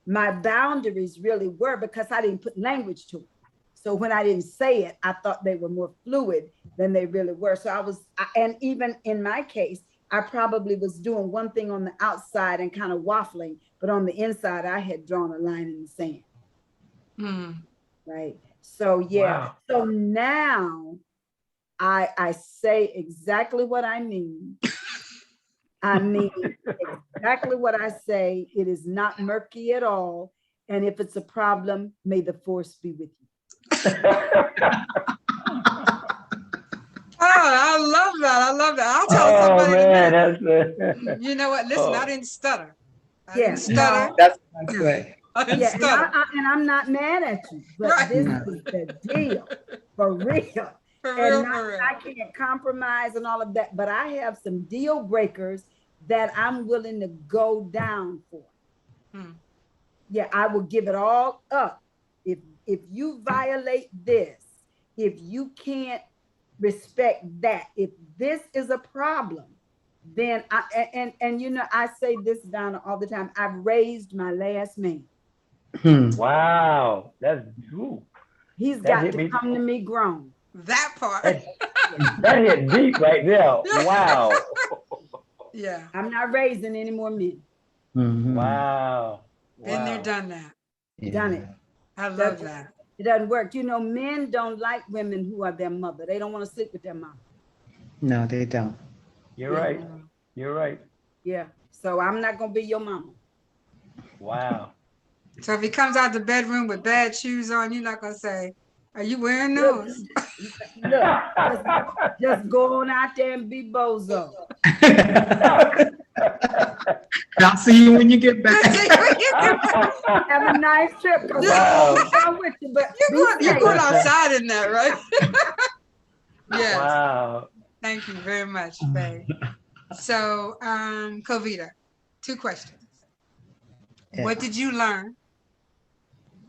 my boundaries really were, because I didn't put language to it. So when I didn't say it, I thought they were more fluid than they really were. So and even in my case, I probably was doing one thing on the outside and kind of waffling, but on the inside, I had drawn a line in the sand. Right. So yeah. Wow. So now I say exactly what I mean. I mean exactly what I say. It is not murky at all. And if it's a problem, may the force be with you. Oh, I love that. I love that. I'll tell Oh somebody in a man, minute. that's You know what? Listen, I Oh. didn't stutter. I Yeah, didn't stutter. That's what I say. I didn't Yeah, stutter. and I'm not mad at you, but Right. this No. is the deal, for real. For And real, not, for real. I can't compromise and all of that, but I have some deal breakers that I'm willing to go down for. Hmm. Yeah, I will give it all up. If you violate this, if you can't respect that, if this is a problem, then and you know, I say this, Donna, all the time. I've raised my last man. wow. That's ooh, He's That got hit to me. come to me grown. That part. that hit deep right there. Wow. Yeah. I'm not raising any more men. Mhm. Wow. Been there, Wow. done that. Yeah. Done it. I love that. It doesn't work. You know, men don't like women who are their mother. They don't want to sleep with their mom. No, they don't. You're Yeah. right. You're right. Yeah. So I'm not gonna be your mama. Wow. So if he comes out the bedroom with bad shoes on, you're not gonna say, "Are you wearing those?" Look, just go on out there and be bozo. I'll see you when you get back. Have a nice trip. 'Cause Wow. I'm with you, but You're be going safe. outside in that, right? Yes. Wow. Thank you very much, Faye. So, Covita, 2 questions. Yeah. What did you learn?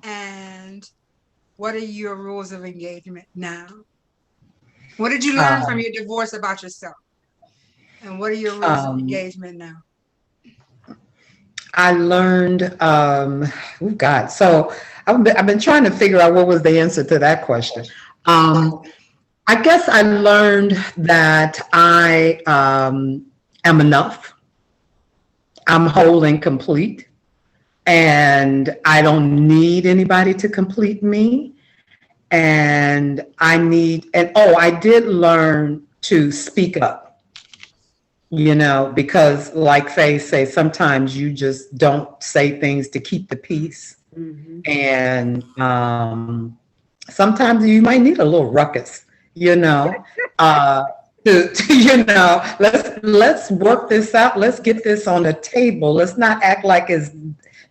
And what are your rules of engagement now? What did you learn from your divorce about yourself? And what are your rules of engagement now? I learned, oh God. So I've been trying to figure out what was the answer to that question. I guess I learned that I am enough. I'm whole and complete. And I don't need anybody to complete me. And I did learn to speak up, you know, because like Faye say, sometimes you just don't say things to keep the peace. Mhm. And sometimes you might need a little ruckus, you know, you know, let's work this out. Let's get this on the table. Let's not act like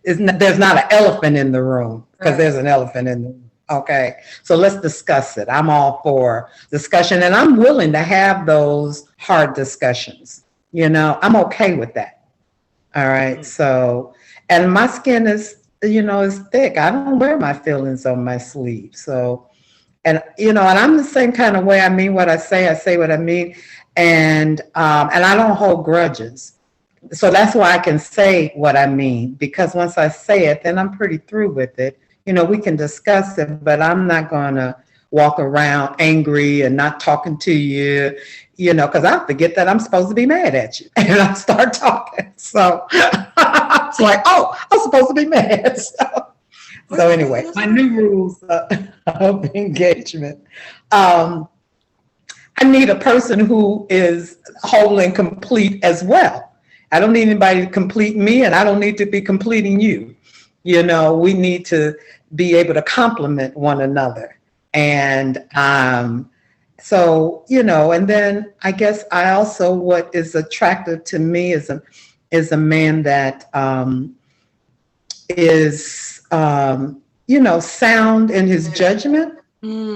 there's not an elephant in the room, because there's an elephant in the room. Okay, so let's discuss it. I'm all for discussion, and I'm willing to have those hard discussions. You know, I'm okay with that. All right. So, and my skin is, you know, is thick. I don't wear my feelings on my sleeve. So, and you know, and I'm the same kind of way. I mean what I say what I mean, and I don't hold grudges. So that's why I can say what I mean, because once I say it, then I'm pretty through with it. You know, we can discuss it, but I'm not going to walk around angry and not talking to you, you know, because I forget that I'm supposed to be mad at you and I start talking. So it's like, oh, I'm supposed to be mad. So anyway, my new rules of engagement. I need a person who is whole and complete as well. I don't need anybody to complete me, and I don't need to be completing you. You know, we need to be able to complement one another. And so, you know, and then I guess I also, what is attractive to me is a man that is, you know, sound in his judgment,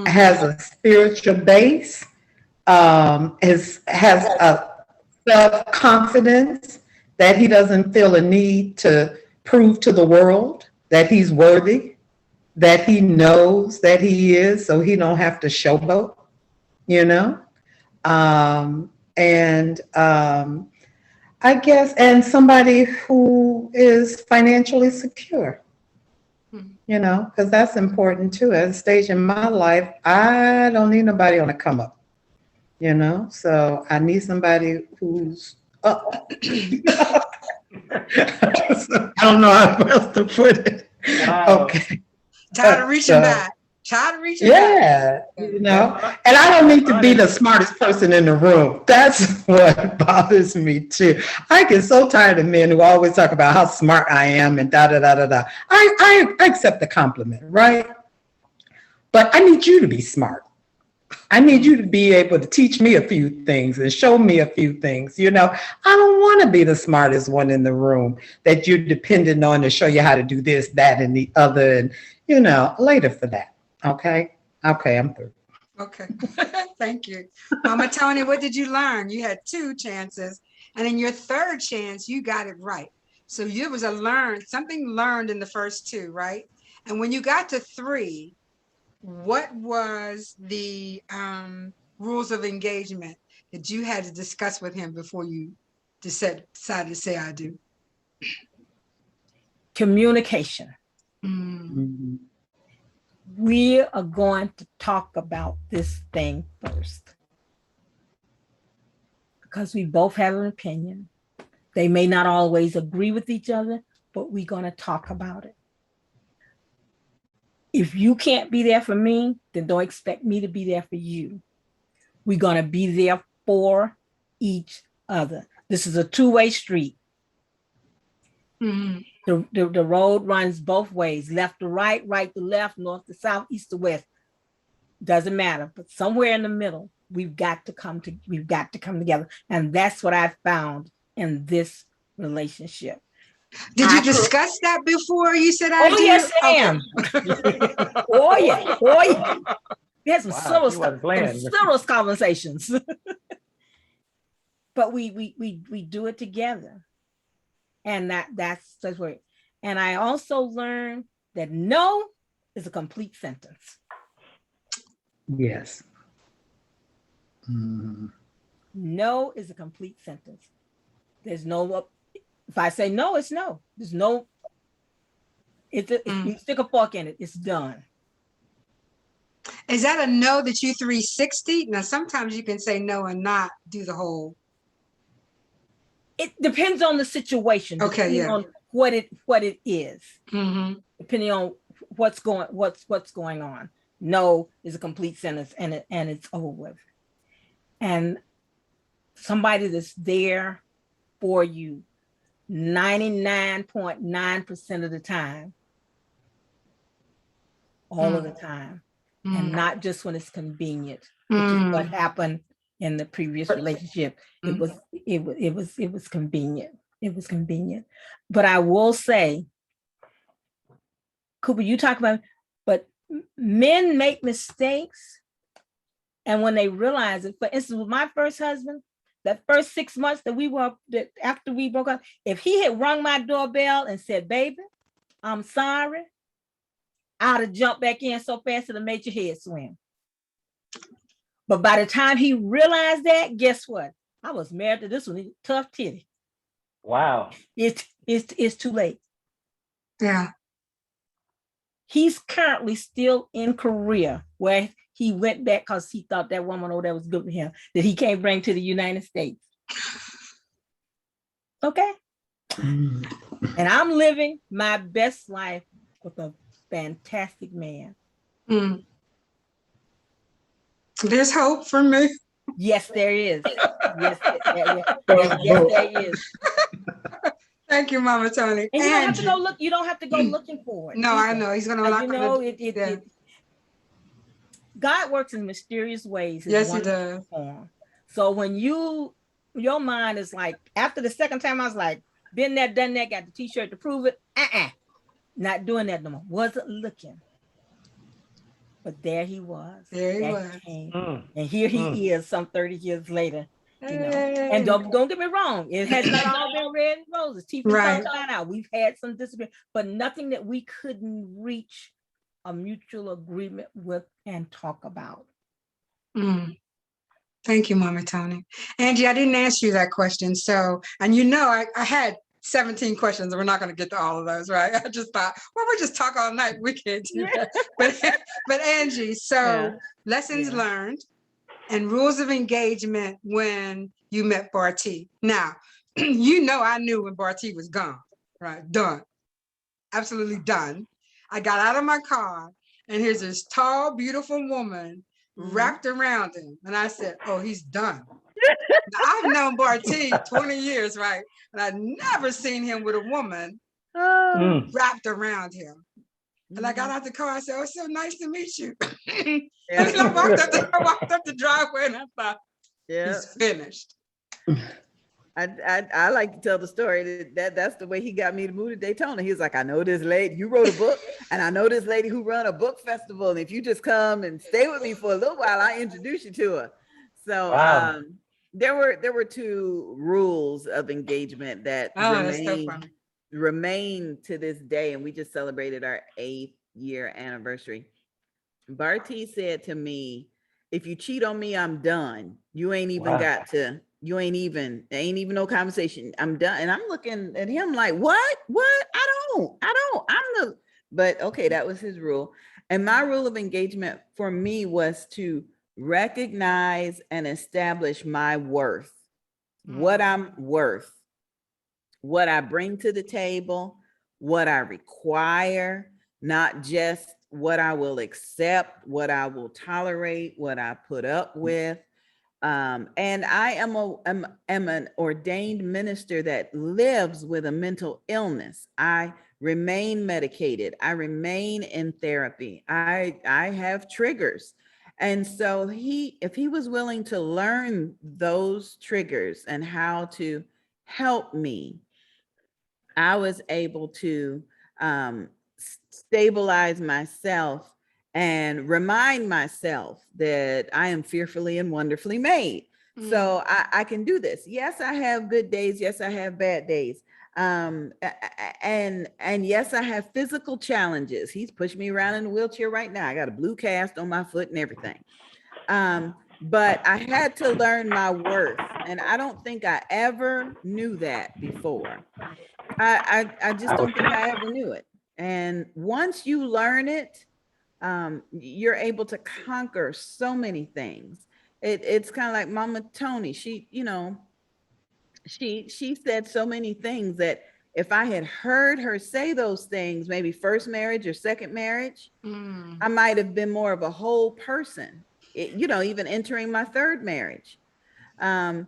has a spiritual base, has a self-confidence that he doesn't feel a need to prove to the world that he's worthy, that he knows that he is, so he don't have to showboat, you know? I guess, and somebody who is financially secure, you know, because that's important too. At a stage in my life, I don't need nobody on the come up, you know? So I need somebody who's up. I don't know how else to put it. Wow. Okay. Tired of reaching back. Tired of reaching back. Yeah, you know, and I don't need to be the smartest person in the room. That's what bothers me too. I get so tired of men who always talk about how smart I am and da da da da da. I accept the compliment, right? but I need you to be smart. I need you to be able to teach me a few things and show me a few things. You know, I don't want to be the smartest one in the room that you're dependent on to show you how to do this, that, and the other. And, you know, later for that. Okay. Okay, I'm through. Okay. Thank you. Mama Toni, what did you learn? You had 2 chances, and in your 3rd chance, you got it right. So it was something learned in the first 2, right? And when you got to 3, what was the rules of engagement that you had to discuss with him before you decided to say I do? Communication. Mm-hmm. We are going to talk about this thing first, because we both have an opinion. They may not always agree with each other, but we're going to talk about it. If you can't be there for me, then don't expect me to be there for you. We're going to be there for each other. This is a 2-way street. Mm-hmm. The road runs both ways, left to right, right to left, north to south, east to west. Doesn't matter, but somewhere in the middle, we've got to come together. And that's what I found in this relationship. Did you discuss that before you said I do? Yes, I Okay. am. Oh yeah. We had some serious conversations. But we do it together. And that's where. And I also learned that no is a complete sentence. Yes. Mm-hmm. No is a complete sentence. There's no, if I say no, it's no. There's no, if you stick a fork in it, it's done. Is that a no that you 360? Now, sometimes you can say no and not do the whole. It depends on the situation. Okay, yeah. On what it is. Mm-hmm. Depending on what's going on. No is a complete sentence, and it's over with. And somebody that's there for you 99.9% of the time, all of the time, and not just when it's convenient, which is what happened in the previous relationship. It was convenient. It was convenient. But I will say, Cooper, you talk about, but men make mistakes. And when they realize it, for instance, with my first husband, that first 6 months that after we broke up, if he had rung my doorbell and said, baby, I'm sorry, I'd have jumped back in so fast it made your head swim. But by the time he realized that, guess what? I was married to this one, tough titty. Wow. It's too late. Yeah. He's currently still in Korea, where he went back because he thought that woman over there was good for him, that he can't bring to the United States. Okay. And I'm living my best life with a fantastic man. There's hope for me. Yes, there is. Yes, there is. Thank you, Mama Toni. And you don't have to go look. You don't have to go looking for it. No, I know he's gonna. God works in mysterious ways. Yes, he does. So when your mind is like, after the second time, I was like, been there, done that, got the T-shirt to prove it. Not doing that no more. Wasn't looking. But there he was. There he was. And here he is some 30 years later. You know, and don't get me wrong, it has not all been red and roses. Right. Out. We've had some disagreement, but nothing that we couldn't reach a mutual agreement with and talk about. Thank you, Mama Toni. Angie, I didn't ask you that question. So, and you know, I had 17 questions and we're not going to get to all of those, right? I just thought, well, we'll just talk all night. We can't do that. But Angie, so lessons learned and rules of engagement when you met Barty. Now, you know, I knew when Barty was gone, right? Done. Absolutely done. I got out of my car and here's this tall, beautiful woman wrapped around him. And I said, oh, he's done. Now, I've known Barty 20 years, right? And I've never seen him with a woman wrapped around him. And I got out the car. I said, "Oh, it's so nice to meet you." Yeah. And I walked up the driveway and I thought, Yeah. he's finished. I like to tell the story that's the way he got me to move to Daytona. He was like, I know this lady, you wrote a book, and I know this lady who run a book festival. And if you just come and stay with me for a little while, I introduce you to her. So Wow. there were two rules of engagement that That's so funny. remain to this day. And we just celebrated our 8th year anniversary. Barty said to me, if you cheat on me, I'm done. You ain't even ain't even no conversation. I'm done. And I'm looking at him like, what? But okay, that was his rule. And my rule of engagement for me was to recognize and establish my worth, what I'm worth, what I bring to the table, what I require, not just what I will accept, what I will tolerate, what I put up with. And I am an ordained minister that lives with a mental illness. I remain medicated. I remain in therapy. I have triggers. And so if he was willing to learn those triggers and how to help me, I was able to stabilize myself and remind myself that I am fearfully and wonderfully made. So I can do this. Yes, I have good days. Yes, I have bad days. And yes, I have physical challenges. He's pushed me around in a wheelchair right now. I got a blue cast on my foot and everything. But I had to learn my worth. And I don't think I ever knew that before. I just don't think I ever knew it. And once you learn it, you're able to conquer so many things. It's kind of like Mama Toni. She said so many things that if I had heard her say those things, maybe first marriage or second marriage, I might have been more of a whole person, even entering my third marriage. And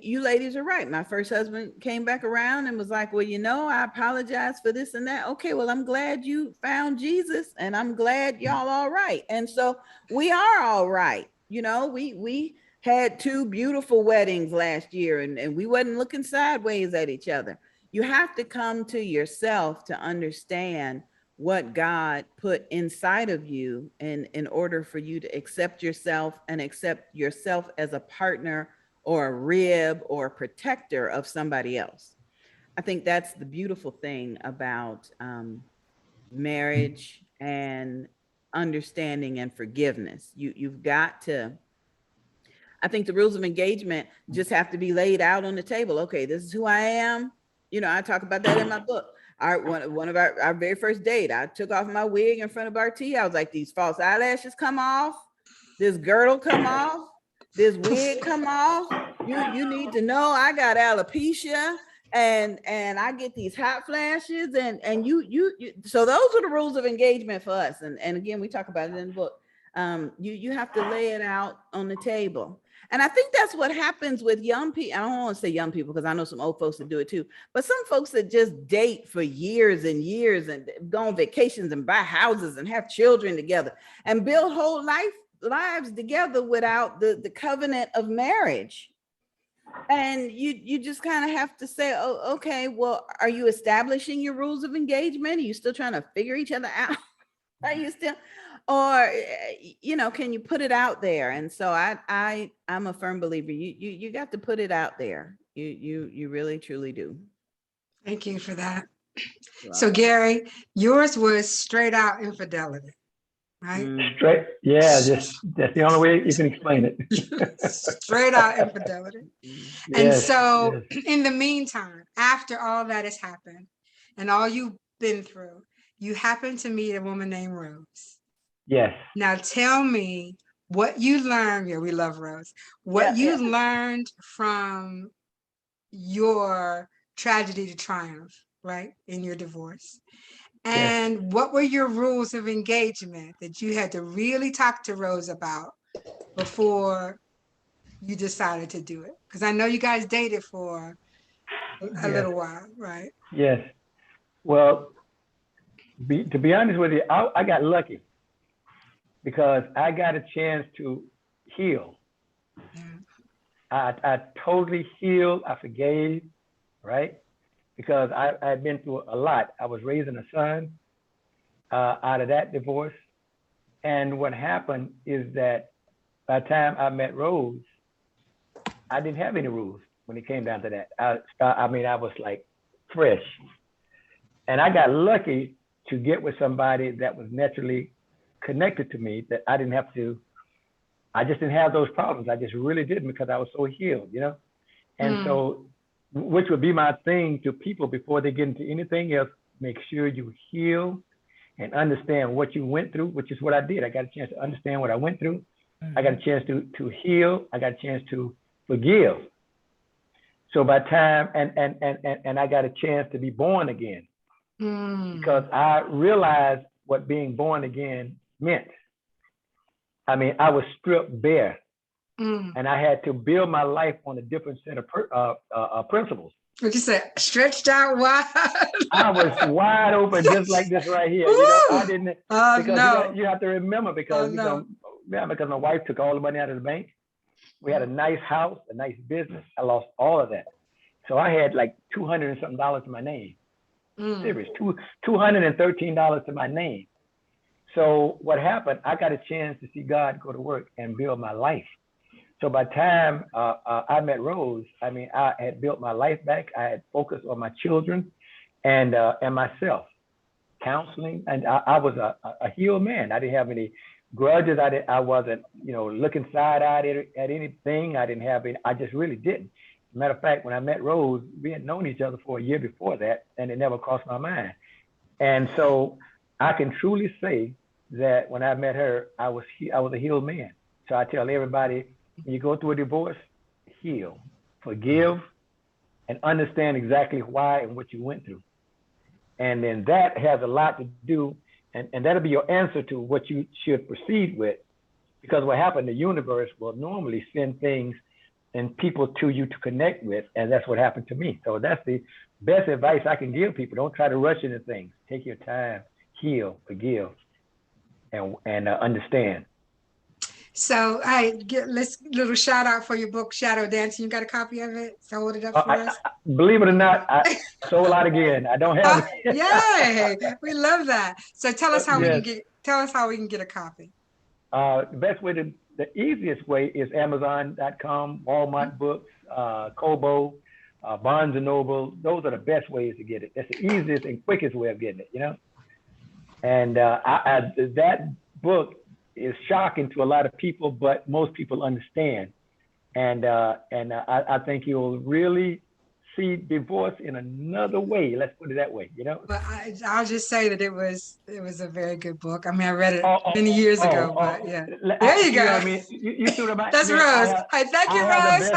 you ladies are right. My first husband came back around and was like, well, I apologize for this and that. Okay, well, I'm glad you found Jesus and I'm glad y'all all right. And so we are all right. We had 2 beautiful weddings last year and we wasn't looking sideways at each other. You have to come to yourself to understand what God put inside of you in order for you to accept yourself and accept yourself as a partner or a rib or a protector of somebody else. I think that's the beautiful thing about marriage and understanding and forgiveness. You've got to, I think the rules of engagement just have to be laid out on the table. Okay, this is who I am. I talk about that in my book. One of our very first date, I took off my wig in front of Barty. I was like, these false eyelashes come off, this girdle come off, this wig come off. You need to know I got alopecia and I get these hot flashes and you so those are the rules of engagement for us. And again, we talk about it in the book. You have to lay it out on the table. And I think that's what happens with young people. I don't want to say young people because I know some old folks that do it too, but some folks that just date for years and years and go on vacations and buy houses and have children together and build whole lives together without the covenant of marriage. And you just kind of have to say, oh, okay, well, are you establishing your rules of engagement? Are you still trying to figure each other out? Are you still, or can you put it out there? And so I'm a firm believer. You got to put it out there. You really truly do. Thank you for that. So Gary, yours was straight out infidelity, right? Straight, yeah, that's the only way you can explain it. Straight out infidelity. And so in the meantime, after all that has happened and all you've been through, you happen to meet a woman named Rose. Yes. Now tell me what you learned. Yeah, we love Rose. What you learned from your tragedy to triumph, right? In your divorce. And what were your rules of engagement that you had to really talk to Rose about before you decided to do it? Because I know you guys dated for a little while, right? Yes. Well, To be honest with you, I got lucky because I got a chance to heal. I totally healed. I forgave, right? Because I had been through a lot. I was raising a son out of that divorce. And what happened is that by the time I met Rose, I didn't have any rules when it came down to that. I was like fresh. And I got lucky to get with somebody that was naturally connected to me, that I just didn't have those problems. I just really didn't, because I was so healed, you know? And so, which would be my thing to people before they get into anything else, make sure you heal and understand what you went through, which is what I did. I got a chance to understand what I went through. I got a chance to heal. I got a chance to forgive. So by time, and I got a chance to be born again, because I realized what being born again meant. I mean, I was stripped bare, and I had to build my life on a different set of principles. What you say? Stretched out wide. I was wide open, just like this right here. You know, I didn't. Because you have to remember, because because my wife took all the money out of the bank. We had a nice house, a nice business. I lost all of that, so I had like $200 and something to my name. Serious, $213 to my name. So what happened? I got a chance to see God go to work and build my life. So by the time I met Rose, I mean, I had built my life back. I had focused on my children and myself, counseling, and I was a healed man. I didn't have any grudges. I wasn't, looking side-eyed at anything. I didn't have any. I just really didn't. Matter of fact, when I met Rose, we had known each other for a year before that, and it never crossed my mind. And so I can truly say that when I met her, I was a healed man. So I tell everybody, when you go through a divorce, heal, forgive, and understand exactly why and what you went through. And then that has a lot to do, and that'll be your answer to what you should proceed with. Because what happened, the universe will normally send things and people to you to connect with, and that's what happened to me. So that's the best advice I can give people. Don't try to rush into things. Take your time, heal, forgive, and understand. So let's little shout out for your book, Shadow Dancing. You got a copy of it? So hold it up for us. Believe it or not, I sold out again. I don't have it. Yay! We love that. So tell us how we can get a copy. The easiest way is Amazon.com, Walmart Books, Kobo, Barnes and Noble. Those are the best ways to get it. That's the easiest and quickest way of getting it, And that book is shocking to a lot of people, but most people understand. And I think you'll really see divorce in another way. Let's put it that way, But I'll just say that it was a very good book. I mean, I read it many years ago, but yeah. There you go. I mean, you threw them out. That's Rose. Thank you, Rose.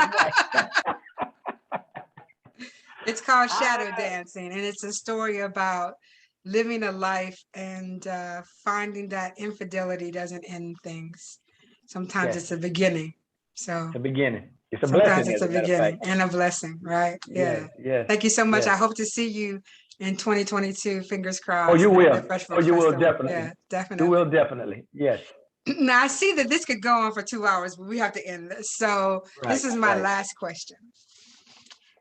It's called Shadow Dancing, and it's a story about living a life and finding that infidelity doesn't end things. Sometimes it's a beginning. So it's a beginning. It's a sometimes blessing. It's a beginning and a blessing, right? Yeah. Yes. Thank you so much. Yes. I hope to see you in 2022. Fingers crossed. Oh, you will. You will Festival. definitely. Yeah, definitely. You will definitely. Yes. Now I see that this could go on for 2 hours, but we have to end this. So this is my last question.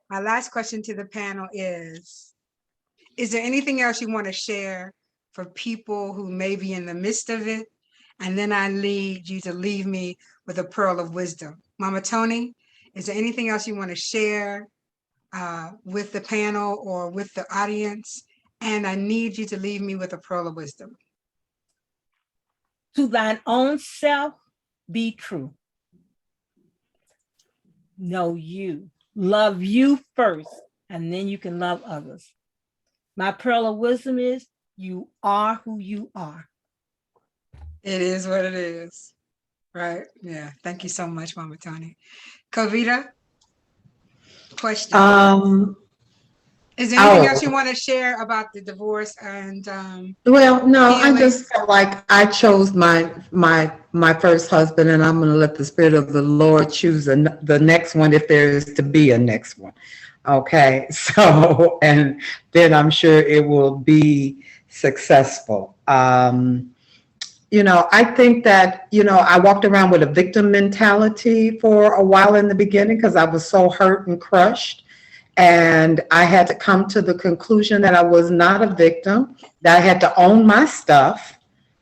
My last question to the panel is there anything else you want to share for people who may be in the midst of it? And then I need you to leave me with a pearl of wisdom. Mama Toni, is there anything else you want to share with the panel or with the audience? And I need you to leave me with a pearl of wisdom. To thine own self, be true. Know you. Love you first, and then you can love others. My pearl of wisdom is you are who you are. It is what it is. Right? Yeah. Thank you so much, Mama Toni. Covita, question. Is there anything else you want to share about the divorce and well, no, healing? I just felt like I chose my first husband, and I'm going to let the Spirit of the Lord choose the next one if there is to be a next one. Okay, so, and then I'm sure it will be successful. I think that, I walked around with a victim mentality for a while in the beginning because I was so hurt and crushed. And I had to come to the conclusion that I was not a victim, that I had to own my stuff,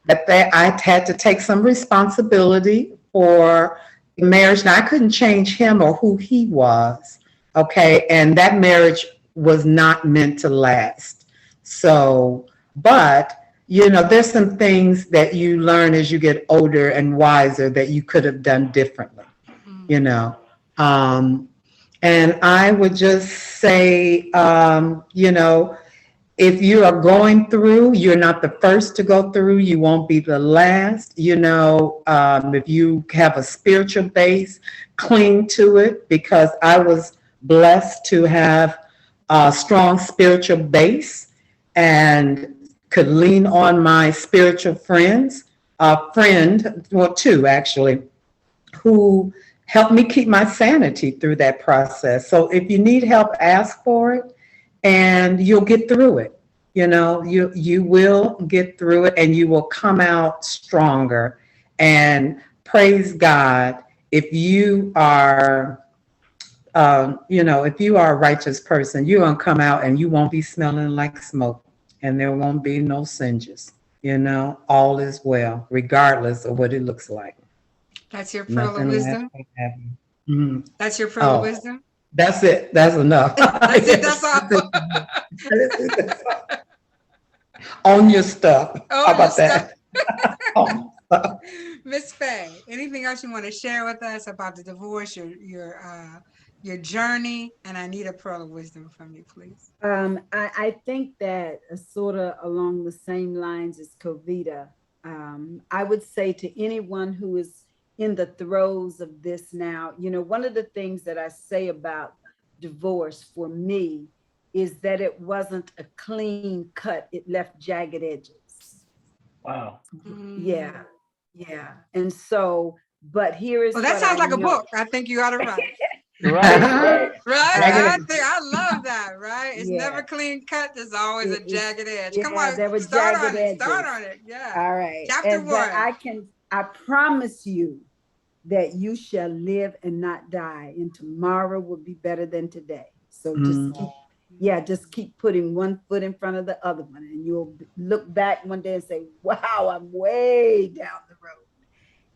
that I had to take some responsibility for the marriage. Now, I couldn't change him or who he was, okay? And that marriage was not meant to last. So, but there's some things that you learn as you get older and wiser that you could have done differently, And I would just say, if you are going through, you're not the first to go through, you won't be the last. If you have a spiritual base, cling to it, because I was blessed to have a strong spiritual base and could lean on my spiritual friends, two actually, who helped me keep my sanity through that process. So if you need help, ask for it and you'll get through it. You will get through it and you will come out stronger. And praise God, if you are, if you are a righteous person, you're going to come out and you won't be smelling like smoke. And there won't be no singes, all is well, regardless of what it looks like. That's your pearl of wisdom. Mm-hmm. That's your pearl of wisdom. That's it. That's enough. That's it. That's all. Own your stuff. How about that? Miss Faye, anything else you want to share with us about the divorce, your journey? And I need a pearl of wisdom from you, please. I think that sort of along the same lines as Covita, I would say to anyone who is in the throes of this now, one of the things that I say about divorce for me is that it wasn't a clean cut. It left jagged edges. Wow. Yeah. And so, but here is that sounds like a book. I think you ought to write. Right. I love that, right? It's never clean cut. There's always a jagged edge. Yeah, come on, there were start jagged on it. edges. Start on it. Yeah. All right. Chapter 1. I promise you that you shall live and not die, and tomorrow will be better than today. So just keep putting one foot in front of the other one, and you'll look back one day and say, wow, I'm way down the road.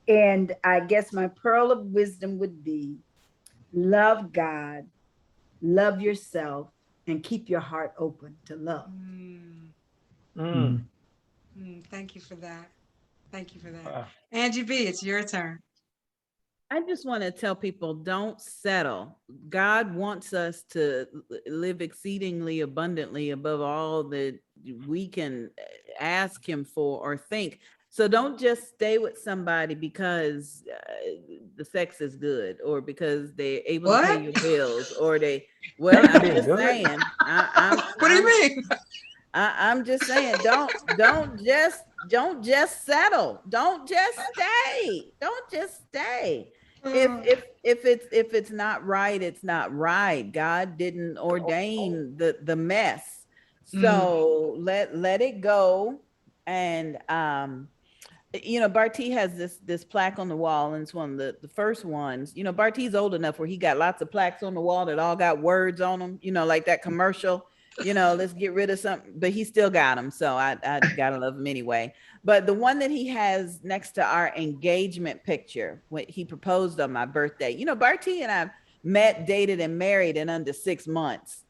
And I guess my pearl of wisdom would be love God, love yourself, and keep your heart open to love. Thank you for that. Angie B, it's your turn. I just want to tell people, don't settle. God wants us to live exceedingly abundantly above all that we can ask him for or think. So don't just stay with somebody because the sex is good or because they're able to pay your bills or I'm just saying. What do you mean? I'm just saying, don't just settle. Don't just stay. If it's not right, it's not right. God didn't ordain the mess. So let it go. And Barty has this plaque on the wall, and it's one of the first ones. Barty's old enough where he got lots of plaques on the wall that all got words on them, like that commercial, let's get rid of something, but he still got them. So I gotta love him anyway. But the one that he has next to our engagement picture, when he proposed on my birthday, Barty and I met, dated, and married in under 6 months.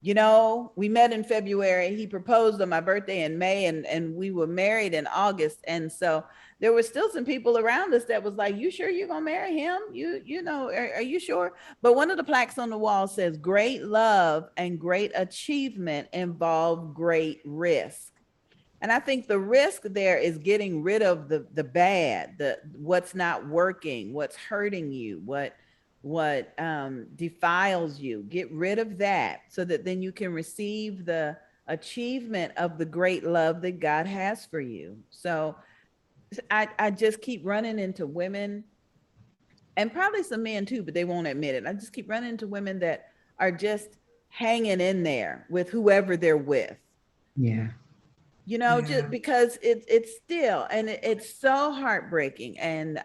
We met in February. He proposed on my birthday in May, and we were married in August. And so there were still some people around us that was like, you sure you're going to marry him? Are you sure? But one of the plaques on the wall says, great love and great achievement involve great risk. And I think the risk there is getting rid of the bad, what's not working, what's hurting you, what defiles you. Get rid of that so that then you can receive the achievement of the great love that God has for you. So I just keep running into women, and probably some men too, but they won't admit it. I just keep running into women that are just hanging in there with whoever they're with. Yeah. you know, Yeah. just because it's still, and it's so heartbreaking. And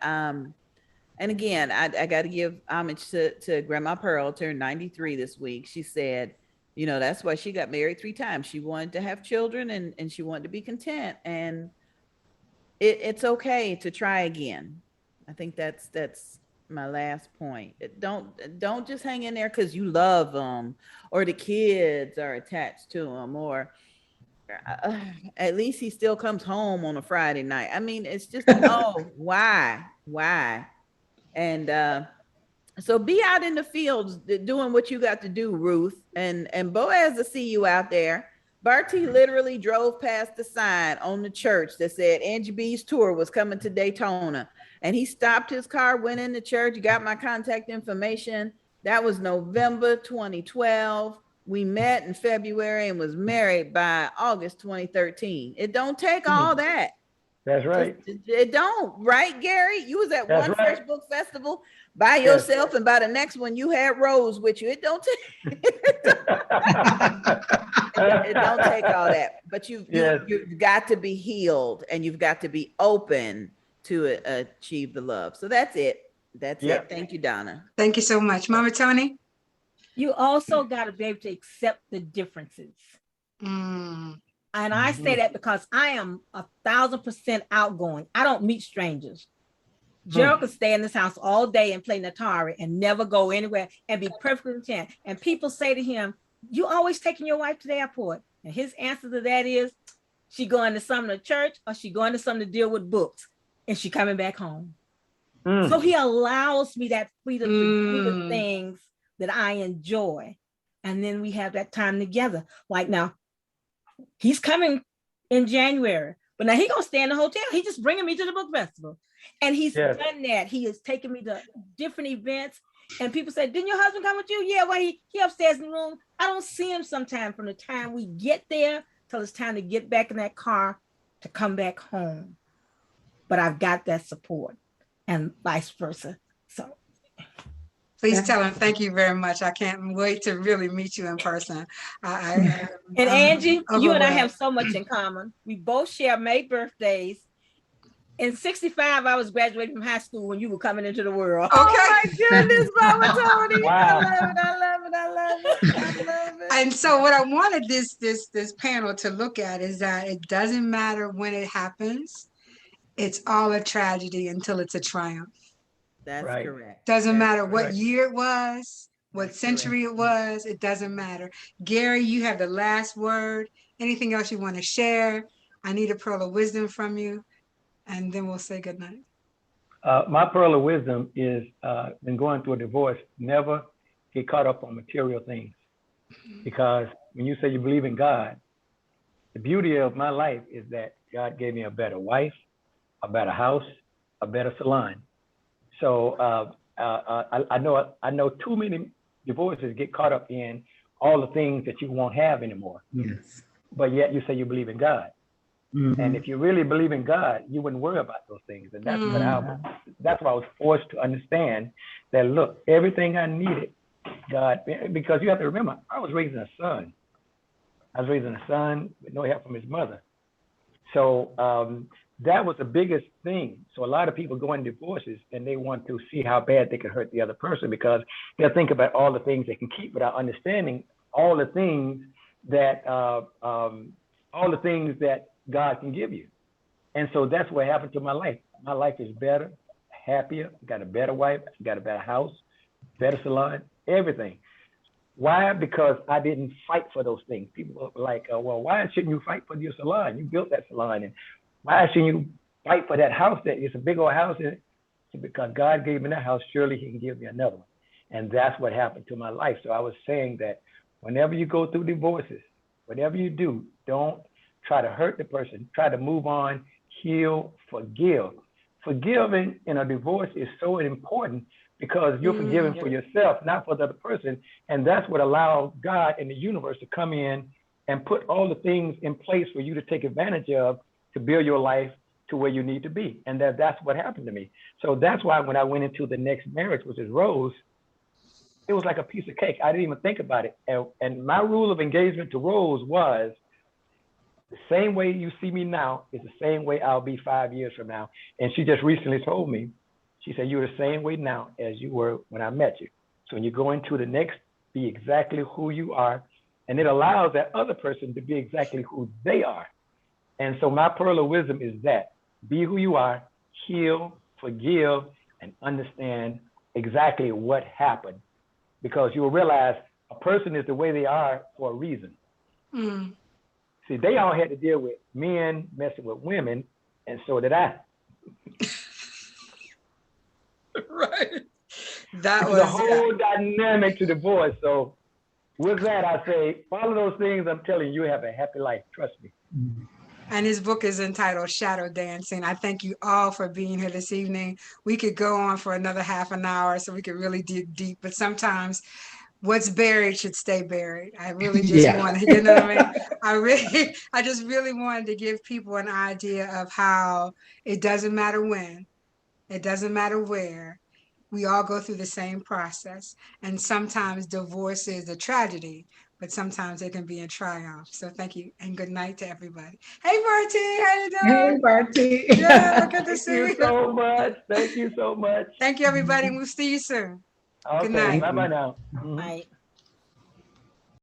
again, I got to give homage to Grandma Pearl, turned 93 this week. She said, you know, that's why she got married 3 times. She wanted to have children, and she wanted to be content. And it's okay to try again. I think that's my last point. Don't just hang in there because you love them or the kids are attached to them, or at least he still comes home on a Friday night. I mean, it's just, oh, why? And so be out in the fields doing what you got to do, Ruth. And Boaz, to see you out there. Barty literally drove past the sign on the church that said Angie Bee's tour was coming to Daytona. And he stopped his car, went in the church, got my contact information. That was November 2012. We met in February and was married by August 2013. It don't take all that. That's right. It don't, right, Gary? You was at That's one right. Fresh Book Festival by yourself, and by the next one you had Rose with you. It don't take it don't take all that, but you've got to be healed, and you've got to be open to achieve the love. So that's it. That's it. Thank you, Donna. Thank you so much. Mama Toni? You also got to be able to accept the differences. And I say that because I am 1,000% outgoing. I don't meet strangers. Gerald could stay in this house all day and play Atari and never go anywhere and be perfectly content. And people say to him, you always taking your wife to the airport. And his answer to that is, she going to some to church, or she going to some to deal with books, and she coming back home. So he allows me that freedom to do the things that I enjoy. And then we have that time together. Like now, he's coming in January, but now he gonna stay in the hotel. He's just bringing me to the book festival. And he's done that. He has taken me to different events. And people say, didn't your husband come with you? Yeah, well, he upstairs in the room. I don't see him sometime from the time we get there till it's time to get back in that car to come back home. But I've got that support, and vice versa. So Please tell him thank you very much. I can't wait to really meet you in person. And Angie, you and I have so much in common. We both share May birthdays. In 65, I was graduating from high school when you were coming into the world. Okay. Oh my goodness, Mama Toni. Wow. I love it. And so what I wanted this panel to look at is that it doesn't matter when it happens. It's all a tragedy until it's a triumph. That's correct. Doesn't matter what correct. year it was, what century it was, it doesn't matter. Gary, you have the last word. Anything else you want to share? I need a pearl of wisdom from you, and then we'll say goodnight. My pearl of wisdom is when going through a divorce, never get caught up on material things. Because when you say you believe in God, the beauty of my life is that God gave me a better wife, a better house, a better salon. So I know too many divorces get caught up in all the things that you won't have anymore. Yes. But yet you say you believe in God. And if you really believe in God, you wouldn't worry about those things. And that's what I was forced to understand, that look, everything I needed, God, because you have to remember, I was raising a son. I was raising a son with no help from his mother. So that was the biggest thing. So a lot of people go in divorces and they want to see how bad they can hurt the other person, because they'll think about all the things they can keep without understanding all the things that God can give you. And so that's what happened to my life. My life is better, happier, got a better wife, got a better house, better salon, everything. Why? Because I didn't fight for those things. People were like, well, why shouldn't you fight for your salon? You built that salon. And why shouldn't you fight for that house? That it's a big old house. Because God gave me that house, surely he can give me another one. And that's what happened to my life. So I was saying that whenever you go through divorces, whatever you do, don't try to hurt the person. Try to move on, heal, forgive. Forgiving in a divorce is so important, because you're forgiving for yourself, not for the other person. And that's what allows God and the universe to come in and put all the things in place for you to take advantage of to build your life to where you need to be. And that's what happened to me. So that's why when I went into the next marriage, which is Rose, it was like a piece of cake. I didn't even think about it. And my rule of engagement to Rose was, The same way you see me now is the same way I'll be 5 years from now. And she just recently told me, she said, you're the same way now as you were when I met you. So when you go into the next, be exactly who you are. And it allows that other person to be exactly who they are. And so my pearl of wisdom is that be who you are, heal, forgive, and understand exactly what happened. Because you will realize a person is the way they are for a reason. Mm. See, they all had to deal with men messing with women, and so did I. Right. That It's was a whole dynamic to divorce. So with that, I say, follow those things. I'm telling you, you have a happy life. Trust me. And his book is entitled Shadow Dancing. I thank you all for being here this evening. We could go on for another half an hour so we could really dig deep, but sometimes what's buried should stay buried. I really just Yeah. want to, you know what I mean? I just really wanted to give people an idea of how it doesn't matter when, it doesn't matter where, we all go through the same process. And sometimes divorce is a tragedy, but sometimes it can be a triumph. So thank you and good night to everybody. Hey, Barty, how you doing? Hey, Barty. Yeah, good to Thank see you you. so much. Thank you so much. Thank you, everybody. We'll see you soon. Okay, Good night. bye-bye now. Mhm. Right.